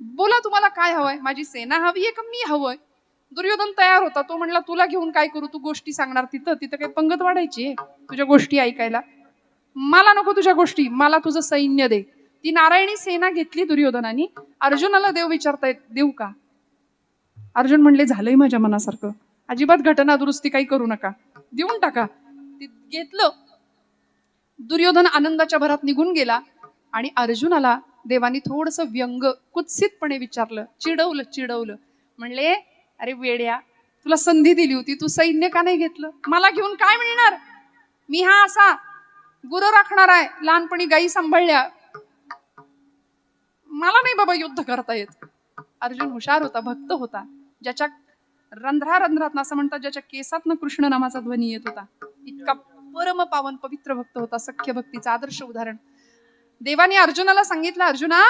बोला तुम्हाला काय हवंय? माझी सेना हवी आहे का मी हवंय? दुर्योधन तयार होता. तो म्हणला, तुला घेऊन काय करू? तू गोष्टी सांगणार तिथं काही पंगत वाढायची आहे तुझ्या गोष्टी ऐकायला? मला नको तुझ्या गोष्टी, मला तुझं सैन्य दे. ती नारायणी सेना घेतली दुर्योधनाने. अर्जुनाला देव विचारतायत, देऊ का? अर्जुन म्हणले, झालंय माझ्या मनासारखं, अजिबात घटना दुरुस्ती काही करू नका, देऊन टाका. घेतलं. दुर्योधन आनंदाच्या भरात निघून गेला आणि अर्जुनाला देवानी थोडस व्यंग कुत्सितपणे विचारलं, चिडवलं. म्हणले, अरे वेड्या, तुला संधी दिली होती, तू सैन्य का नाही घेतलं? मला घेऊन काय मिळणार? मी हा असा गुरु राखणार आहे, लहानपणी गायी सांभाळल्या, मला नाही बाबा युद्ध करता येत. अर्जुन हुशार होता, भक्त होता, ज्याच्या रंध्रात असं म्हणतात, ज्याच्या केसातनं कृष्ण नामाचा ध्वनी येत होता. इतका परम पावन पवित्र भक्त होता, सख्य भक्तीचं आदर्श उदाहरण. देवाने अर्जुनाला सांगितलं, अर्जुना,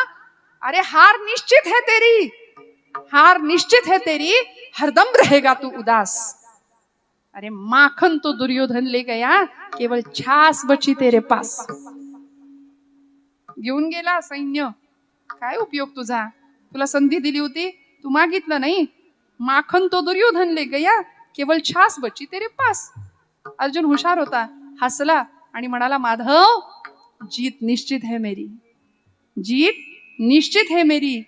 अरे हार निश्चित है तेरी, हरदम रहेगा तू उदास. अरे माखन तो दुर्योधन ले गया, केवल छास बची तेरे पास. घेऊन गेला सैन्य, काय उपयोग तुझा? तुला संधी दिली होती, तू मागितलं नाही. माखन तो दुर्योधन ले गया, केवल छास बची तेरे पास. अर्जुन हुशार होता, हसला आणि म्हणाला, माधव, जीत निश्चित है मेरी,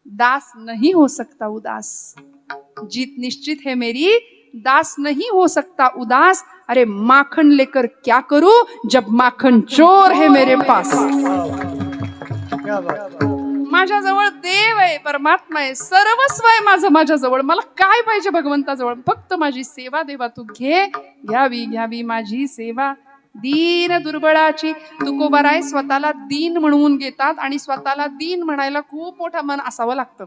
दास नहीं हो सकता उदास. जीत निश्चित है मेरी, दास नहीं हो सकता उदास. अरे माखन लेकर क्या करूं जब माखन चोर है मेरे पास. माझ्याजवळ देव आहे, परमात्मा आहे, सर्वस्व आहे माझ्याजवळ. मला काय पाहिजे भगवंताजवळ? फक्त माझी सेवा देवा तू घ्यावी माझी सेवा. दीन दुर्बळाची. तुकोबाराय स्वतःला दीन म्हणून घेतात आणि स्वतःला दीन म्हणायला खूप मोठं मन असावं लागतं.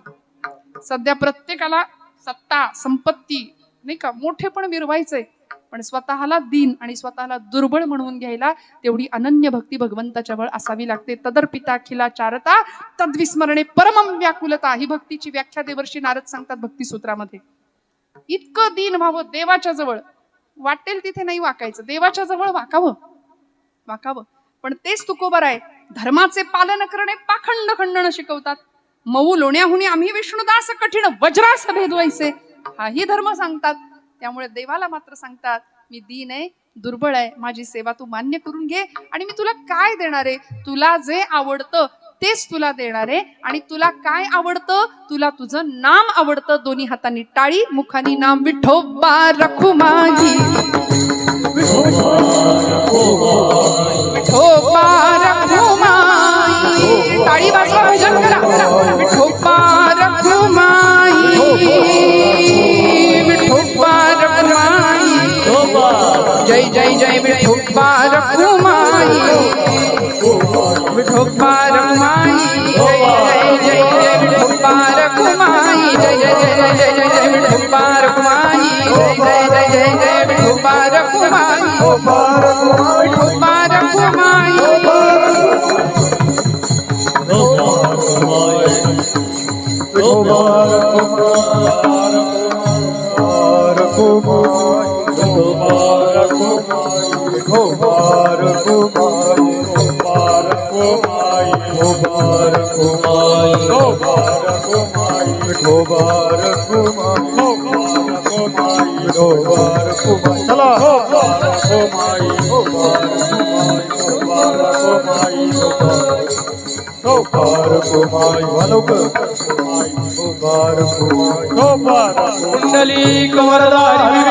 सध्या प्रत्येकाला सत्ता संपत्ती नाही का मोठेपण मिरवायचंय, पण स्वतःला दीन आणि स्वतःला दुर्बळ म्हणून घ्यायला तेवढी अनन्य भक्ती भगवंताच्या असावी लागते. तदर्पिता खिला चारता तद्विस्मरणे परमं व्याकुलता. ही भक्तीची व्याख्या देवर्षी नारद सांगतात भक्तिसूत्रामध्ये. इतकं दीन व्हावं देवाच्या जवळ, वाटेल तिथे नाही वाकायचं, देवाच्या जवळ वाकावं. पण तेच तुकोबाराय धर्माचे पालन करणे पाखंड खंडन शिकवतात. मऊ लोण्याहुनी आम्ही विष्णुदास कठीण वज्रास भेदवायचे, हाही धर्म सांगतात. त्यामुळे देवाला मात्र सांगतात, मी दीन आहे, दुर्बळ आहे, माझी सेवा तू मान्य करून घे. आणि मी तुला काय देणार आहे? तुला जे आवडतं तेच तुला देणार आहे. आणि तुला काय आवडतं? तुला तुझं नाम आवडतं. दोन्ही हातांनी टाळी, मुखानी नाम. विठोबा रखुमाई, विठोबा रखुमाई. टाळी वाजवा, भजन करा. विठोबा रखुमाई, विठोबा रखुमाई. जय जय जय विठोबा रखुमाई, विठोबा रखुमाई. जय जय जय विठोबा रखुमाई. जय जय जय जय जय जय विठोबा रखुमाई. जय जय जय जय जय विठोबा रखुमाई. विठोबा रखुमाई. कुंडली कमरधारी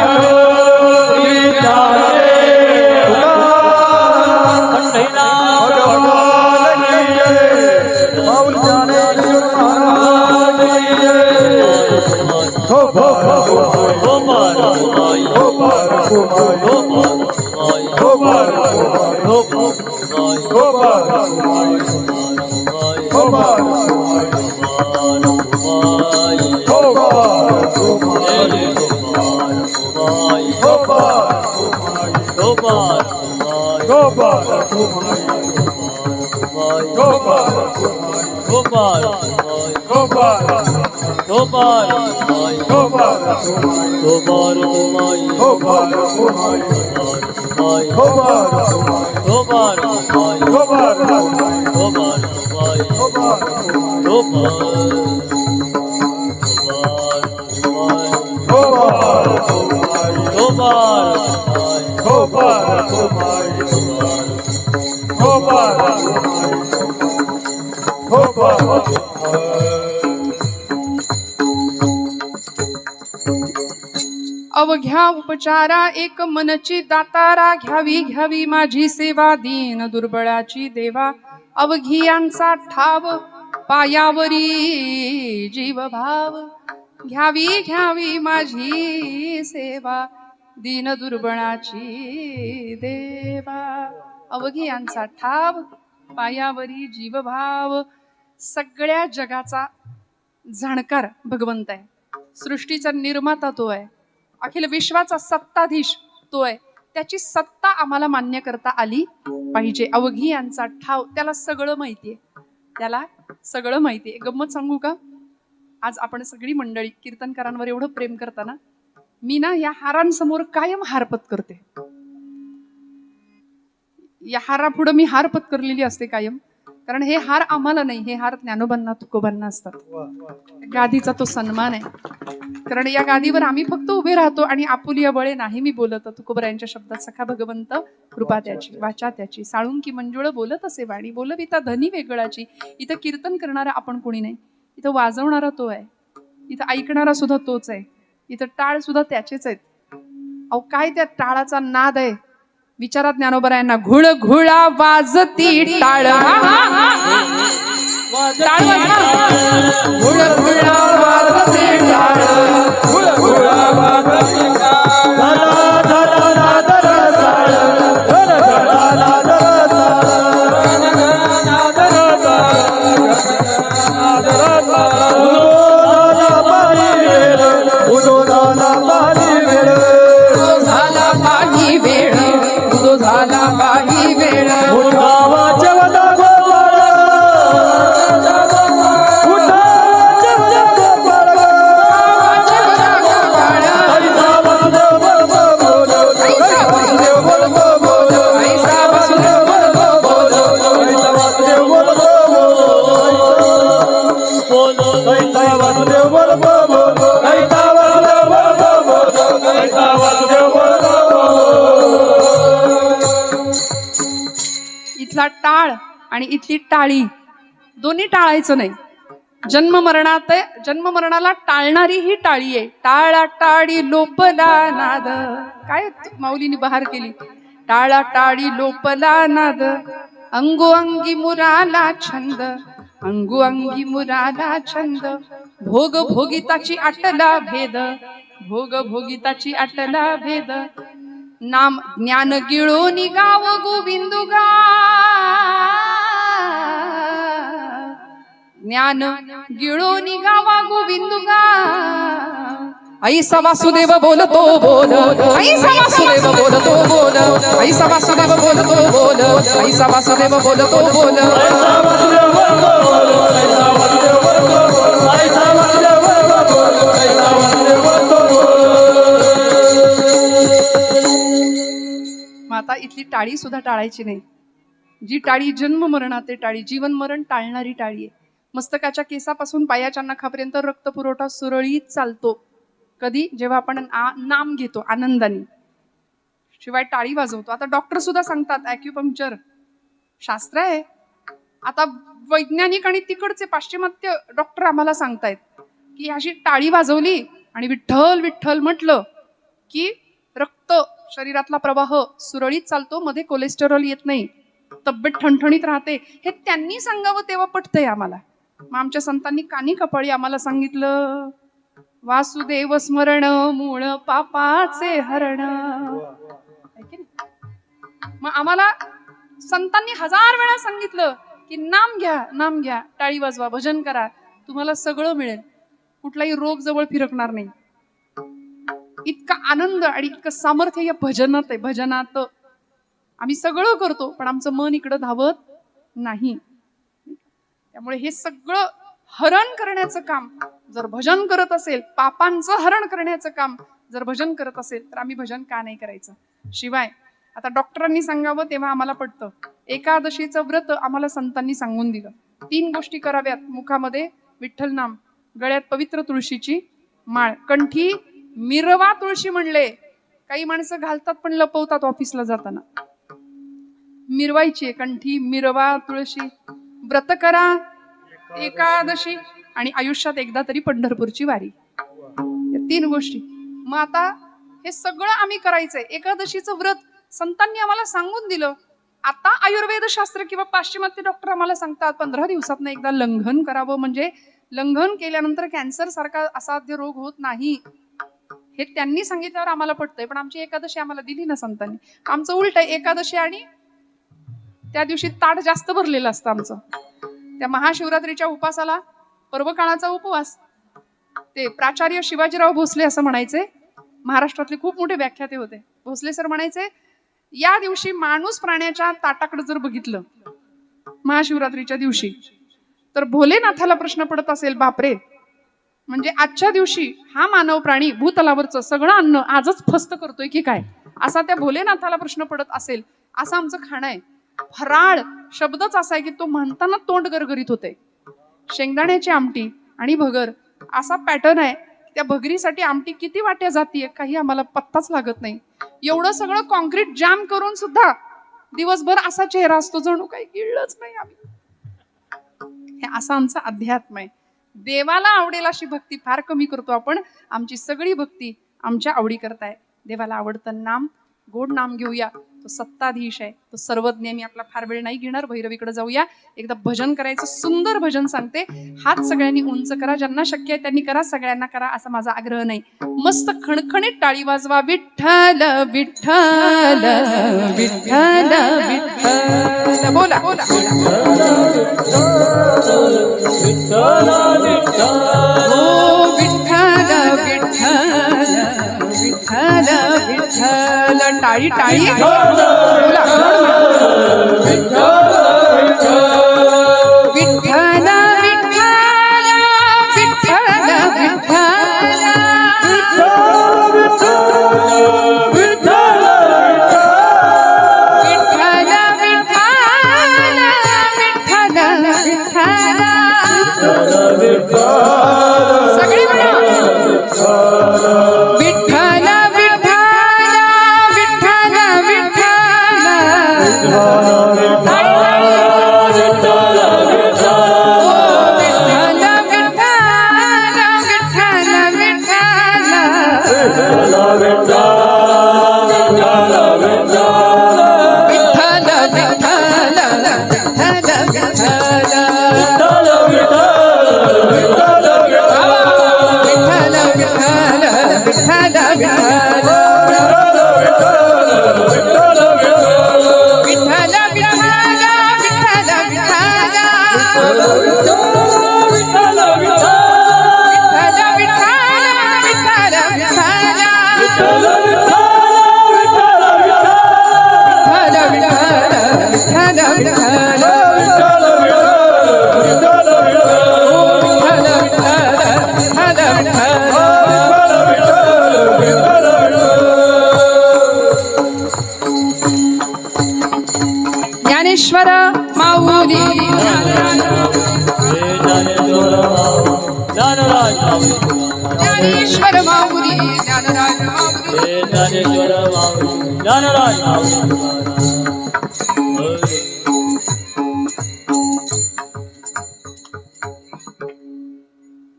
अवघ्या उपचारा एक मनची दातारा घ्यावी घ्यावी माझी सेवा दीन दुर्बळाची देवा अवघी यांचा ठाव पायावरी जीव भाव घ्यावी घ्यावी माझी सेवा दीन दुर्बळाची देवा अवघी यांचा ठाव पायावरी जीव भाव. सगळ्या जगाचा जाणकार भगवंत आहे. सृष्टीचा निर्माता तो आहे. अखिल विश्वाचा सत्ताधीश तो आहे. त्याची सत्ता आम्हाला मान्य करता आली पाहिजे. अवघी यांचा ठाव त्याला सगळं माहितीये. त्याला सगळं माहितीये. गंमत सांगू का? आज आपण सगळी मंडळी कीर्तनकारांवर एवढं प्रेम करताना मी ना या हारांसमोर कायम हार पत्करते. या हारापुढं मी हार पत्करलेली असते कायम. कारण हे हार आम्हाला नाही, हे हार ज्ञानोबांना तुकोबांना असतात. गादीचा तो सन्मान आहे. कारण या गादीवर आम्ही फक्त उभे राहतो आणि आपुलिया बळे नाही मी बोलत. तुकोबरायांच्या शब्दात सखा भगवंत कृपा त्याची वाचा त्याची साळुंकी मंजुळ बोलत असे वाणी बोलविता धनी वेगळाची. इथं कीर्तन करणारा आपण कोणी नाही. इथं वाजवणारा तो आहे. इथं ऐकणारा सुद्धा तोच आहे. इथं टाळ सुद्धा त्याचेच आहेत. अहो काय त्या टाळाचा नाद आहे. विचारा ज्ञानोबरायांना. घुळ घुळा वाजती टाळ घुळ घुळा वाजती टाळ घुळ घुळा वाजती इथला टाळ आणि इथली टाळी दोन्ही टाळायचं नाही. जन्म मरणाला टाळणारी ही टाळी आहे. टाळा टाळी लोपला नाद. काय माऊलीने बहार केली. टाळा टाळी लोपला नाद अंगो अंगी मुराला छंद अंगो अंगी मुराला छंद भोग भोगिताची आटला भेद भोग भोगिताची आटला भेद नाम ज्ञान गिळो निगाव गोविंदुगा ज्ञान गिळो निगावा गोविंदुगा. ऐसा वासुदेव बोलतो बोल ऐसा वासुदेव बोलतो बोल ऐसा वासुदेव बोलतो बोल ऐसा वासुदेव बोलतो बोल माता इथली टाळी सुद्धा टाळायची नाही. जी टाळी जन्म मरणाते टाळी जीवन मरण टाळणारी टाळी आहे. मस्तकाच्या केसापासून पायाच्या नखापर्यंत रक्त पुरवठा सुरळीत चालतो. कधी? जेव्हा आपण नाम घेतो आनंदाने. शिवाय टाळी वाजवतो. आता डॉक्टर सुद्धा सांगतात ॲक्युपंक्चर शास्त्र आहे. आता वैज्ञानिक आणि तिकडचे पाश्चिमात्य डॉक्टर आम्हाला सांगतायत की अशी टाळी वाजवली आणि विठ्ठल विठ्ठल म्हटलं की रक्त शरीरातला प्रवाह सुरळीत चालतो, मध्ये कोलेस्टेरॉल येत नाही, तब्येत ठणठणीत राहते, हे त्यांनी सांगावं तेव्हा पटतंय आम्हाला. मग आमच्या संतांनी कानी कपाळी आम्हाला सांगितलं, वासुदेव स्मरण मूळ पापाचे हरण. मग आम्हाला संतांनी 1000 वेळा सांगितलं की नाम घ्या, नाम घ्या, टाळी वाजवा, भजन करा, तुम्हाला सगळं मिळेल, कुठलाही रोग जवळ फिरकणार नाही. इतका आनंद आणि इतकं सामर्थ्य या भजनात आहे. भजनात आम्ही सगळं करतो पण आमचं मन इकडं धावत नाही. त्यामुळे हे सगळं हरण करण्याचं काम जर भजन करत असेल, पापांचं हरण करण्याचं काम जर भजन करत असेल, तर आम्ही भजन का नाही करायचं. शिवाय आता डॉक्टरांनी सांगावं तेव्हा आम्हाला पटतं. एकादशीचं व्रत आम्हाला संतांनी सांगून दिलं. 3 गोष्टी कराव्यात. मुखामध्ये विठ्ठल नाम, गळ्यात पवित्र तुळशीची माळ, कंठी मिरवा तुळशी म्हणले. काही माणसं घालतात पण लपवतात ऑफिसला जाताना. मिरवायची कंठी, मिरवा तुळशी. व्रत करा एकादशी आणि आयुष्यात एकदा तरी पंढरपूरची वारी. या 3 गोष्टी. मग आता हे सगळं आम्ही करायचंय. एकादशीचं व्रत संतांनी आम्हाला सांगून दिलं. आता आयुर्वेद शास्त्र किंवा पाश्चिमात्य डॉक्टर आम्हाला सांगतात 15 दिवसातनं एकदा लंघन करावं, म्हणजे लंघन केल्यानंतर कॅन्सर सारखा असाध्य रोग होत नाही. हे त्यांनी सांगितल्यावर आम्हाला पटतंय. पण आमची एकादशी आम्हाला दिली ना संतांनी. आमचं उलट आहे, एकादशी आणि त्या दिवशी ताट जास्त भरलेलं असतं आमचं. त्या महाशिवरात्रीच्या उपासाला पर्वकाळाचा उपवास. ते प्राचार्य शिवाजीराव भोसले असं म्हणायचे, महाराष्ट्रातले खूप मोठे व्याख्याते होते. भोसले सर म्हणायचे, या दिवशी माणूस प्राण्याच्या ताटाकडे जर बघितलं महाशिवरात्रीच्या दिवशी, तर भोलेनाथाला प्रश्न पडत असेल, बापरे, म्हणजे आजच्या दिवशी हा मानव प्राणी भूतलावरचं सगळं अन्न आजच फस्त करतोय की काय, असा त्या भोलेनाथाला प्रश्न पडत असेल. असं आमचं खाणं आहे. फराळ शब्दच असा आहे की तो म्हणताना तोंड गरगरीत होते. शेंगदाण्याची आमटी आणि भगर असा पॅटर्न आहे. त्या भगरीसाठी आमटी किती वाट्या जातीये काही आम्हाला पत्ताच लागत नाही. एवढं सगळं कॉन्क्रीट जाम करून सुद्धा दिवसभर असा चेहरा असतो जणू काही गिळलंच नाही आम्ही. हे असा आमचा अध्यात्म आहे. देवाला आवडेल अशी भक्ती फार कमी करतो आपण. आमची सगळी भक्ती आमच्या आवडी करताय. देवाला आवडतं नाम, गोड नाम घेऊया. तो सत्ताधीश आहे, तो सर्वज्ञ. मी आपला फार वेळ नाही घेणार, भैरवीकडे जाऊया. एकदा भजन करायचं, सुंदर भजन सांगते. हात सगळ्यांनी उंच करा, ज्यांना शक्य आहे त्यांनी करा, सगळ्यांना करा असा माझा आग्रह नाही. मस्त खणखणीत टाळी वाजवा. विठ्ठल विठ्ठल विठ्ठल विठ्ठल. बोला बोला. हो विठ्ठल विठ्ठल विठ्ठल विठ्ठल. टाळी टाळी. बोला. विठ्ठल विठ्ठल विठ्ठल विठ्ठल. सगळे म्हणा. विठ्ठल विठ्ठल विठ्ठल ज्ञानेश्वर माऊली. ज्ञानेश्वर माऊली. ज्ञानराज माऊली.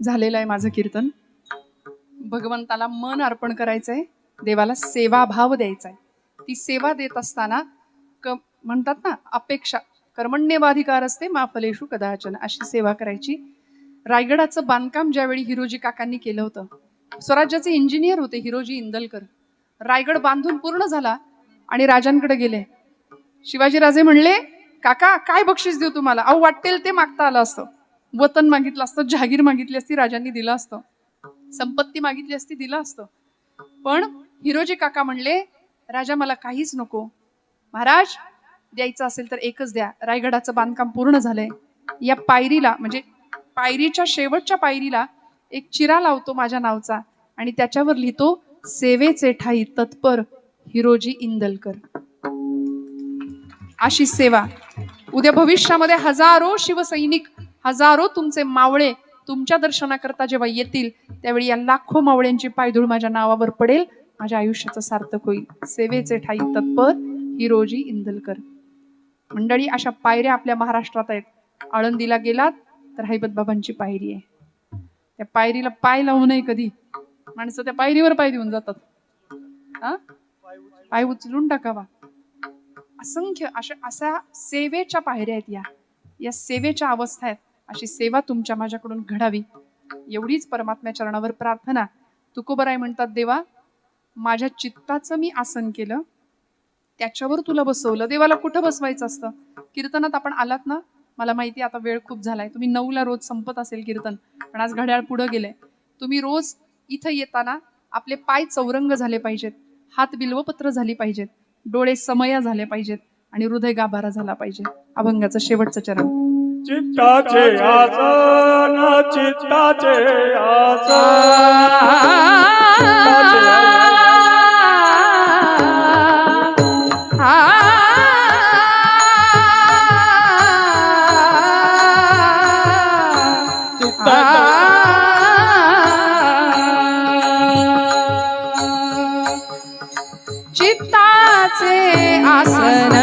झालेलं आहे माझं कीर्तन. भगवंताला मन अर्पण करायचंय, देवाला सेवाभाव द्यायचा आहे. ती सेवा देत असताना म्हणतात ना, अपेक्षा कर्मण्येवाधिकार असते मा फलेषु कदाचन, अशी सेवा करायची. रायगडाचं बांधकाम ज्यावेळी हिरोजी काकांनी केलं होतं, स्वराज्याचे इंजिनियर होते हिरोजी इंदलकर. रायगड बांधून पूर्ण झाला आणि राजांकडे गेले. शिवाजीराजे म्हणले, काका काय बक्षीस देऊ तुम्हाला? अहो वाटेल ते मागता आलं असतं. वतन मागितलं असतं, जहागीर मागितली असती, राजांनी दिलं असतं. संपत्ती मागितली असती, दिलं असतं. पण हिरोजी काका म्हणले, राजा मला काहीच नको. महाराज द्यायचं असेल तर एकच द्या. रायगडाचं बांधकाम पूर्ण झालंय. या पायरीला म्हणजे पायरीच्या शेवटच्या पायरीला एक चिरा लावतो माझ्या नावचा आणि त्याच्यावर लिहितो सेवेचे ठाई तत्पर हिरोजी इंदलकर. अशी सेवा. उद्या भविष्यामध्ये हजारो शिवसैनिक, हजारो तुमचे मावळे तुमच्या दर्शनाकरता जेव्हा येतील, त्यावेळी या लाखो मावळ्यांची पायधूळ माझ्या नावावर पडेल. माझ्या आयुष्याचं सार्थक होईल. सेवेचे ठाई तत्पर हिरोजी इंदलकर. मंडळी, अशा पायऱ्या आपल्या महाराष्ट्रात आहेत. आळंदीला गेलात तर हैबत बाबांची पायरी आहे. त्या पायरीला पाय लावू नये कधी. माणसं त्या पायरीवर पाय देऊन जातात. पाय उचलून टाकावा. असंख्य अशा सेवेच्या पायऱ्या आहेत. या सेवेच्या अवस्था आहेत. अशी सेवा तुमच्या माझ्याकडून घडावी एवढीच परमात्म्या चरणावर प्रार्थना. तुकोबराय म्हणतात, देवा माझ्या चित्ताचं मी आसन केलं, त्याच्यावर तुला बसवलं. देवाला कुठं बसवायचं असतं? कीर्तनात आपण आलात ना, मला माहिती आता वेळ खूप झालाय. तुम्ही 9ला रोज संपत असेल कीर्तन, पण आज घड्याळ पुढं गेलंय. तुम्ही रोज इथं येताना आपले पाय चौरंग झाले पाहिजेत, हात बिल्वपत्र झाली पाहिजेत, डोळे समया झाले पाहिजेत आणि हृदय गाभारा झाला पाहिजे. अभंगाचं शेवटचं चरण. चित्ताचे आसन, चित्ताचे चित्ताचे आसन,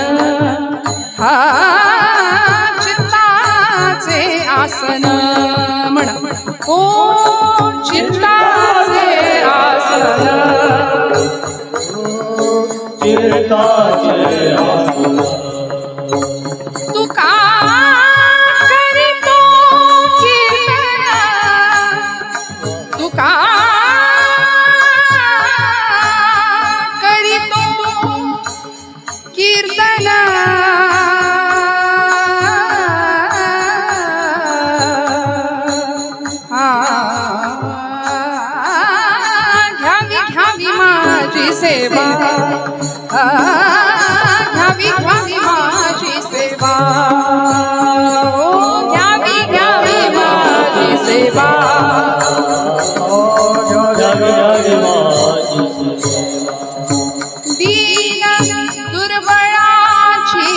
चित्ताचे आसन म्हणा. ओ चित्ताचे आसन, चित्ताचे आसन. तू का करीतो कीर्तन, तू का करीतो कीर्तन. घ्यावी घ्यावी माझी सेवा, घ्यावी घ्यावी माझी सेवा. ओ घ्यावी घ्यावी माझी सेवा. दीन दुर्बळाची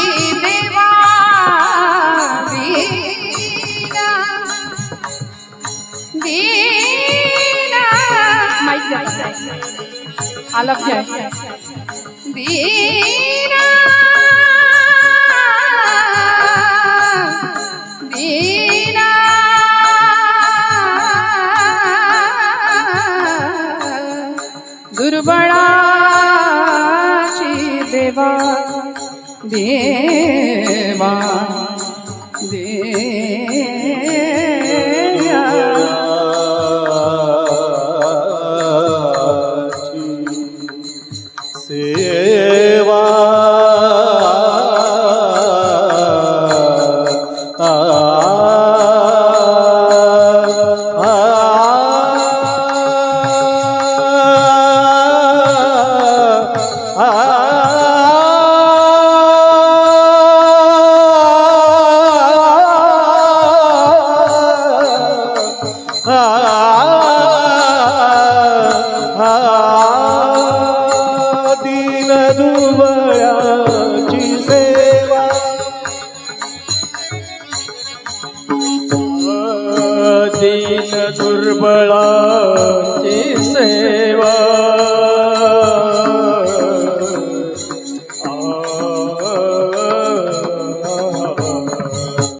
देवा, दीन माहिती आलप घ्या. दीना दीना दुर्बळाची देवा, देवा सेवा दीन दुर्बळाची सेवा, दीन दुर्बळाची सेवा.